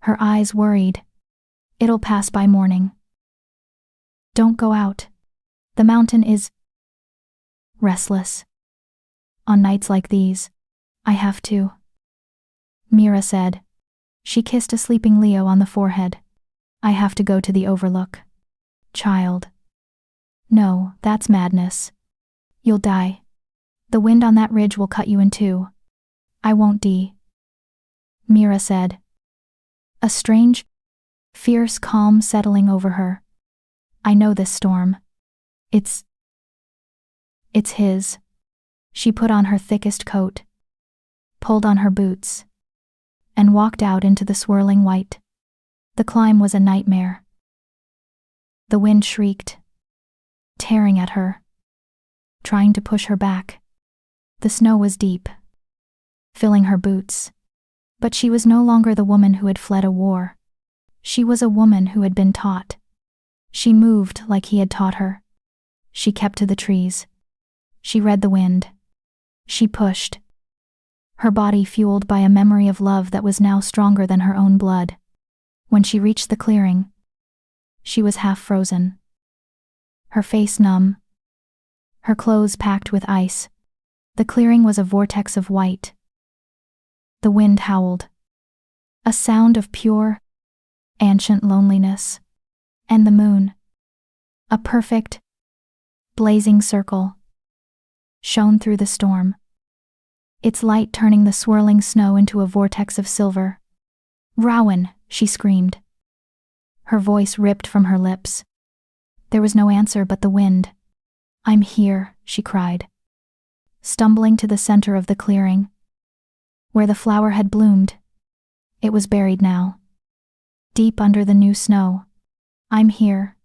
Her eyes worried. It'll pass by morning. Don't go out. The mountain is restless. On nights like these, I have to. Mira said. She kissed a sleeping Leo on the forehead. I have to go to the overlook. Child. No, that's madness. You'll die. The wind on that ridge will cut you in two. I won't die. Mira said. A strange, fierce calm settling over her. I know this storm. It's his. She put on her thickest coat, pulled on her boots, and walked out into the swirling white. The climb was a nightmare. The wind shrieked, tearing at her, trying to push her back. The snow was deep, filling her boots. But she was no longer the woman who had fled a war. She was a woman who had been taught. She moved like he had taught her. She kept to the trees. She read the wind. She pushed, her body fueled by a memory of love that was now stronger than her own blood. When she reached the clearing, she was half frozen, her face numb, her clothes packed with ice. The clearing was a vortex of white. The wind howled, a sound of pure, ancient loneliness. And the moon, a perfect, blazing circle, shone through the storm, its light turning the swirling snow into a vortex of silver. Rowan, she screamed. Her voice ripped from her lips. There was no answer but the wind. I'm here, she cried, stumbling to the center of the clearing. Where the flower had bloomed, it was buried now, deep under the new snow. I'm here.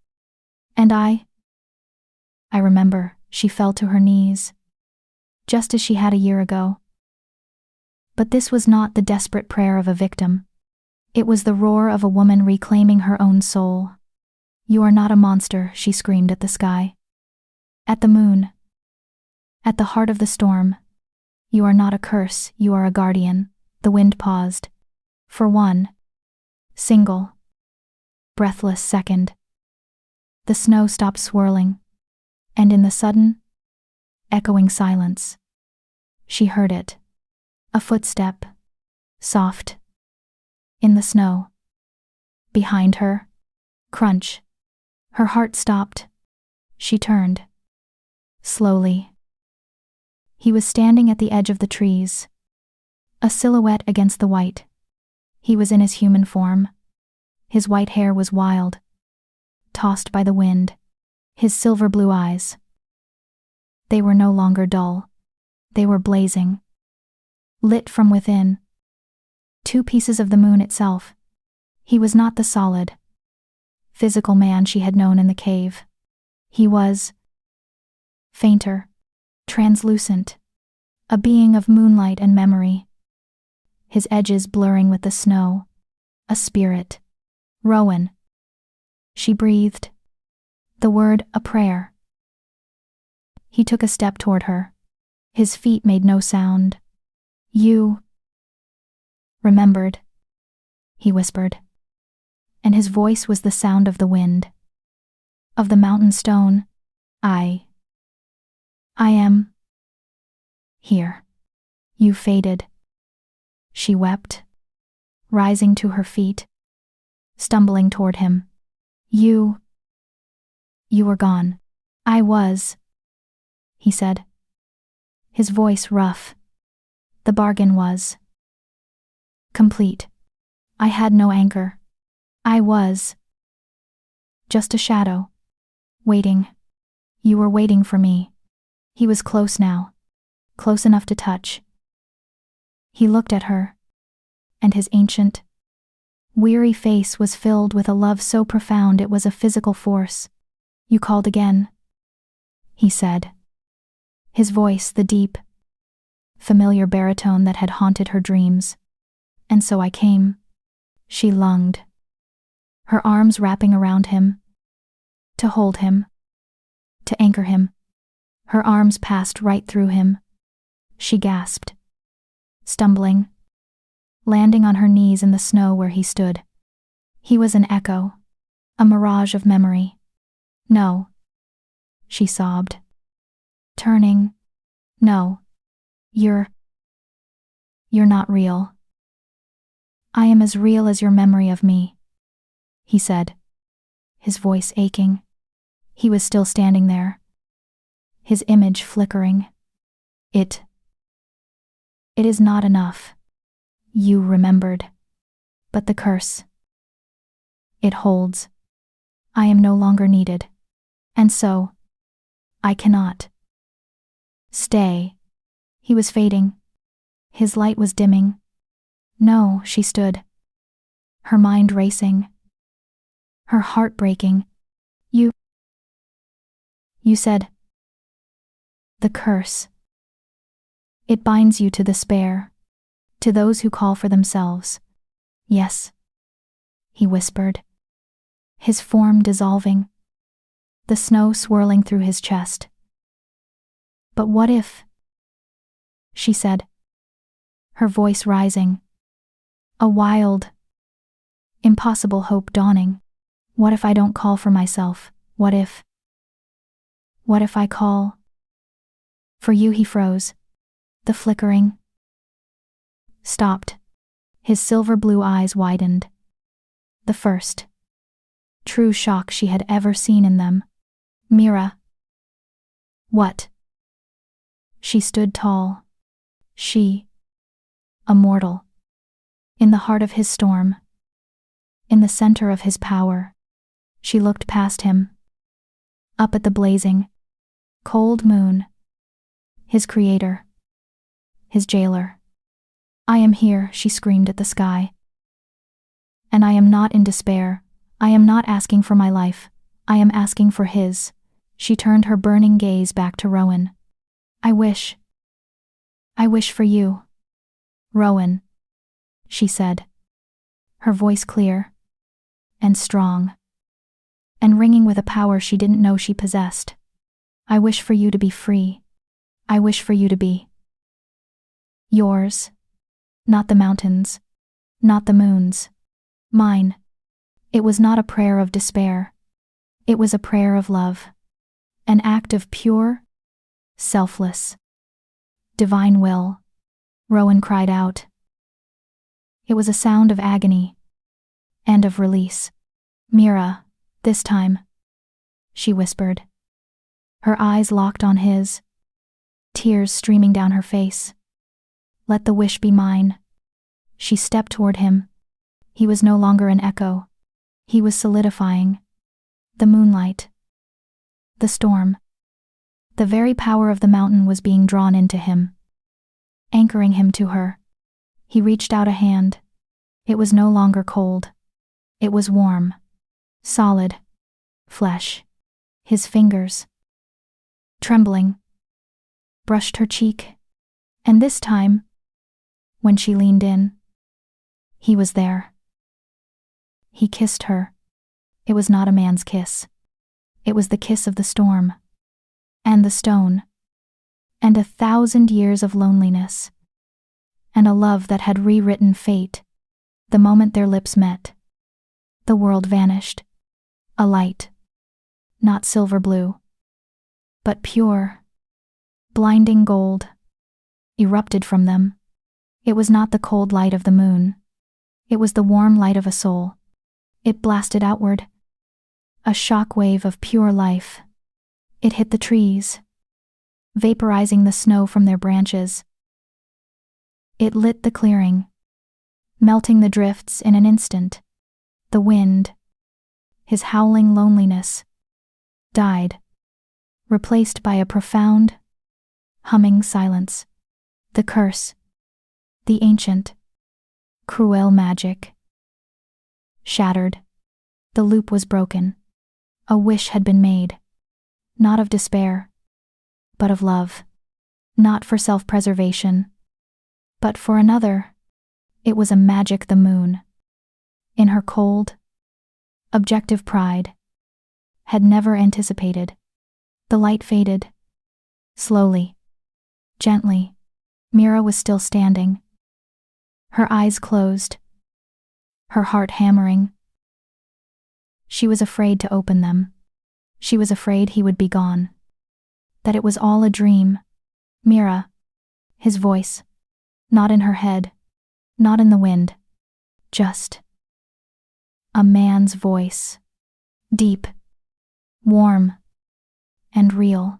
And I remember, she fell to her knees, just as she had a year ago. But this was not the desperate prayer of a victim. It was the roar of a woman reclaiming her own soul. You are not a monster, she screamed at the sky, at the moon, at the heart of the storm. You are not a curse, you are a guardian. The wind paused. For one single, breathless second. The snow stopped swirling, and in the sudden, echoing silence, she heard it. A footstep, soft, in the snow. Behind her, crunch. Her heart stopped. She turned. Slowly. He was standing at the edge of the trees, a silhouette against the white. He was in his human form. His white hair was wild, tossed by the wind. His silver blue eyes, they were no longer dull. They were blazing, lit from within. Two pieces of the moon itself. He was not the solid, physical man she had known in the cave. He was fainter, translucent, a being of moonlight and memory. His edges blurring with the snow. A spirit. Rowan. She breathed. The word, a prayer. He took a step toward her. His feet made no sound. You remembered, he whispered. And his voice was the sound of the wind, of the mountain stone. I am here. You faded. She wept, rising to her feet, stumbling toward him. You were gone. I was, he said, his voice rough. The bargain was complete. I had no anchor. I was just a shadow, waiting. You were waiting for me. He was close now, close enough to touch. He looked at her, and his ancient, weary face was filled with a love so profound it was a physical force. You called again, he said. His voice, the deep, familiar baritone that had haunted her dreams. And so I came, she lunged, her arms wrapping around him, to hold him, to anchor him. Her arms passed right through him. She gasped, stumbling, landing on her knees in the snow where he stood. He was an echo, a mirage of memory. No, she sobbed, turning. No, you're not real. I am as real as your memory of me, he said, his voice aching. He was still standing there, his image flickering. It is not enough. You remembered. But the curse. It holds. I am no longer needed. And so, I cannot stay. He was fading. His light was dimming. No, she stood, her mind racing, her heart breaking. You said, the curse. It binds you to despair, to those who call for themselves. Yes, he whispered, his form dissolving, the snow swirling through his chest. But what if? She said, her voice rising, a wild, impossible hope dawning. What if I don't call for myself? What if I call for you? He froze, the flickering stopped, his silver blue eyes widened, the first true shock she had ever seen in them. Mira. What? She stood tall. She, a mortal, in the heart of his storm, in the center of his power. She looked past him, up at the blazing, cold moon, his creator, his jailer. I am here, she screamed at the sky. And I am not in despair. I am not asking for my life. I am asking for his. She turned her burning gaze back to Rowan. I wish for you, Rowan, she said, her voice clear and strong, and ringing with a power she didn't know she possessed. I wish for you to be free. I wish for you to be yours, not the mountains, not the moons, mine. It was not a prayer of despair. It was a prayer of love, an act of pure, selfless, divine will. Rowan cried out. It was a sound of agony and of release. Mira, this time, she whispered, her eyes locked on his, tears streaming down her face. Let the wish be mine. She stepped toward him. He was no longer an echo. He was solidifying. The moonlight, the storm, the very power of the mountain was being drawn into him, anchoring him to her. He reached out a hand. It was no longer cold. It was warm, solid, flesh. His fingers, trembling, brushed her cheek, and this time, when she leaned in, he was there. He kissed her. It was not a man's kiss. It was the kiss of the storm, and the stone, and 1,000 years of loneliness, and a love that had rewritten fate. The moment their lips met, the world vanished. A light, not silver blue, but pure, blinding gold, erupted from them. It was not the cold light of the moon. It was the warm light of a soul. It blasted outward, a shock wave of pure life. It hit the trees, vaporizing the snow from their branches. It lit the clearing, melting the drifts in an instant. The wind, his howling loneliness, died, replaced by a profound, humming silence. The curse, the ancient, cruel magic, shattered. The loop was broken. A wish had been made, not of despair, but of love. not for self-preservation, but for another. It was a magic the moon, in her cold, objective pride, had never anticipated. The light faded. Slowly, gently, Mira was still standing. Her eyes closed, her heart hammering. She was afraid to open them. She was afraid he would be gone. That it was all a dream. Mira, his voice, not in her head, not in the wind, just a man's voice, deep, warm, and real.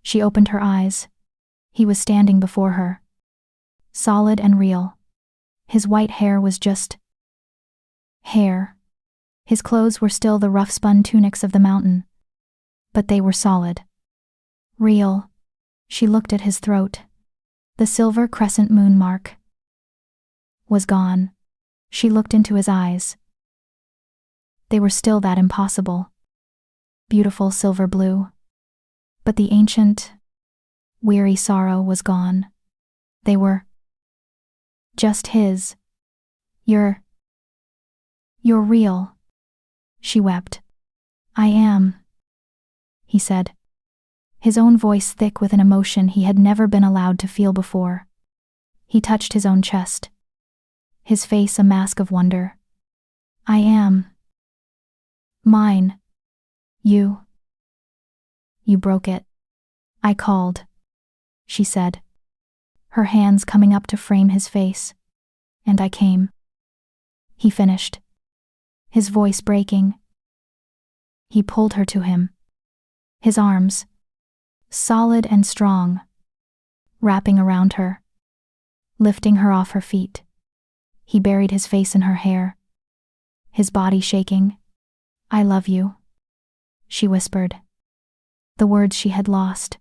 She opened her eyes. He was standing before her, solid and real. His white hair was just hair. His clothes were still the rough-spun tunics of the mountain, but they were solid, real. She looked at his throat. The silver crescent moon mark was gone. She looked into his eyes. They were still that impossible, beautiful silver blue. But the ancient, weary sorrow was gone. They were just his. You're real. She wept. I am, he said, his own voice thick with an emotion he had never been allowed to feel before. He touched his own chest, his face a mask of wonder. I am mine. You broke it. I called, she said, her hands coming up to frame his face, and I came. He finished, his voice breaking. He pulled her to him, his arms, solid and strong, wrapping around her, lifting her off her feet. He buried his face in her hair, his body shaking. I love you, she whispered. The words she had lost,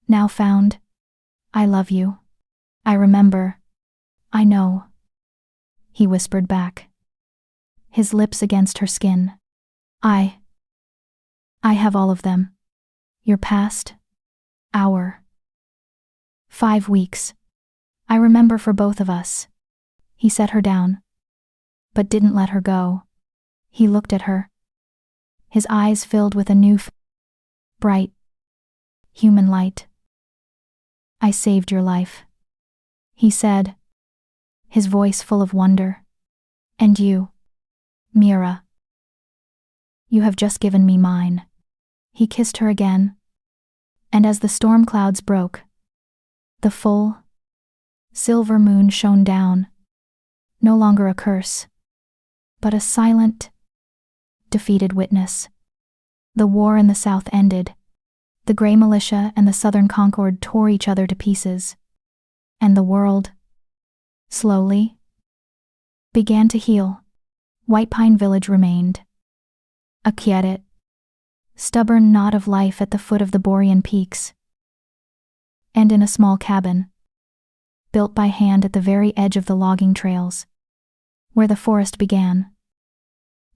now found. I love you. I remember. I know, he whispered back, his lips against her skin. I have all of them. Your past, our 5 weeks. I remember for both of us. He set her down, but didn't let her go. He looked at her, his eyes filled with a new, bright, human light. I saved your life, he said, his voice full of wonder. And you, Mira, you have just given me mine. He kissed her again, and as the storm clouds broke, the full, silver moon shone down, no longer a curse, but a silent, defeated witness. The war in the South ended. The Grey Militia and the Southern Concord tore each other to pieces, and the world, slowly, began to heal. White Pine Village remained, a quiet, stubborn knot of life at the foot of the Borean peaks, and in a small cabin, built by hand at the very edge of the logging trails, where the forest began,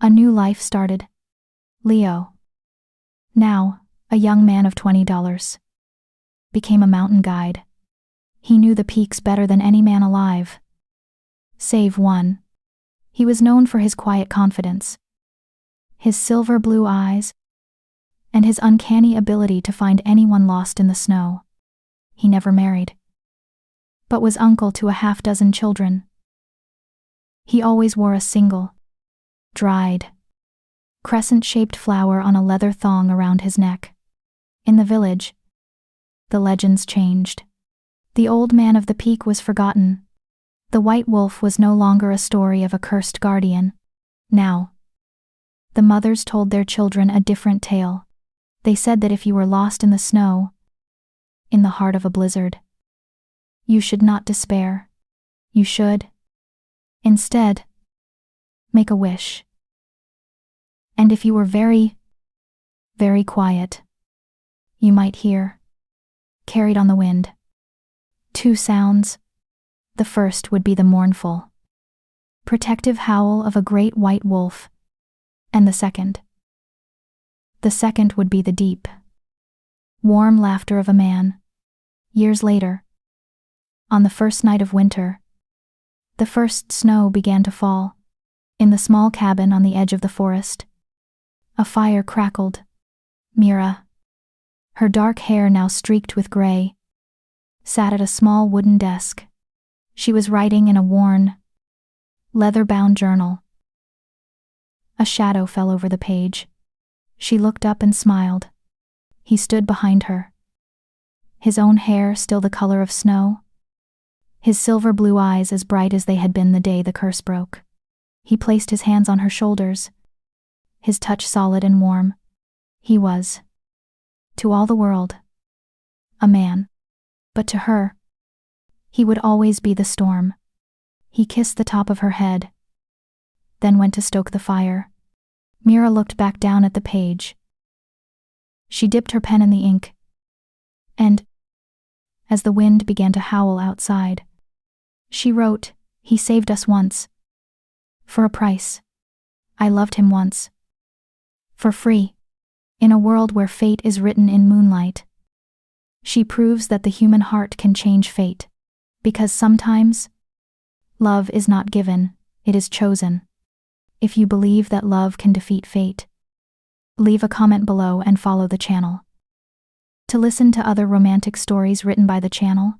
a new life started. Leo, now a young man of $20, became a mountain guide. He knew the peaks better than any man alive, save one. He was known for his quiet confidence, his silver blue eyes, and his uncanny ability to find anyone lost in the snow. He never married, but was uncle to a half-dozen children. He always wore a single, dried, crescent-shaped flower on a leather thong around his neck. In the village, the legends changed. The old man of the peak was forgotten. The white wolf was no longer a story of a cursed guardian. Now, the mothers told their children a different tale. They said that if you were lost in the snow, in the heart of a blizzard, you should not despair. You should, instead, make a wish. And if you were very, very quiet, you might hear, carried on the wind, 2 sounds. The first would be the mournful, protective howl of a great white wolf, and the second would be the deep, warm laughter of a man, Years later, on the first night of winter, the first snow began to fall. In the small cabin on the edge of the forest, a fire crackled. Mira, her dark hair now streaked with gray, sat at a small wooden desk. She was writing in a worn, leather-bound journal. A shadow fell over the page. She looked up and smiled. He stood behind her, his own hair still the color of snow, his silver blue eyes as bright as they had been the day the curse broke. He placed his hands on her shoulders, his touch solid and warm. He was, to all the world, a man, but to her, he would always be the storm. He kissed the top of her head, then went to stoke the fire. Mira looked back down at the page. She dipped her pen in the ink, and, as the wind began to howl outside, she wrote, "He saved us once. For a price. I loved him once. For free. In a world where fate is written in moonlight." She proves that the human heart can change fate, because sometimes, love is not given, it is chosen. If you believe that love can defeat fate, leave a comment below and follow the channel. To listen to other romantic stories written by the channel,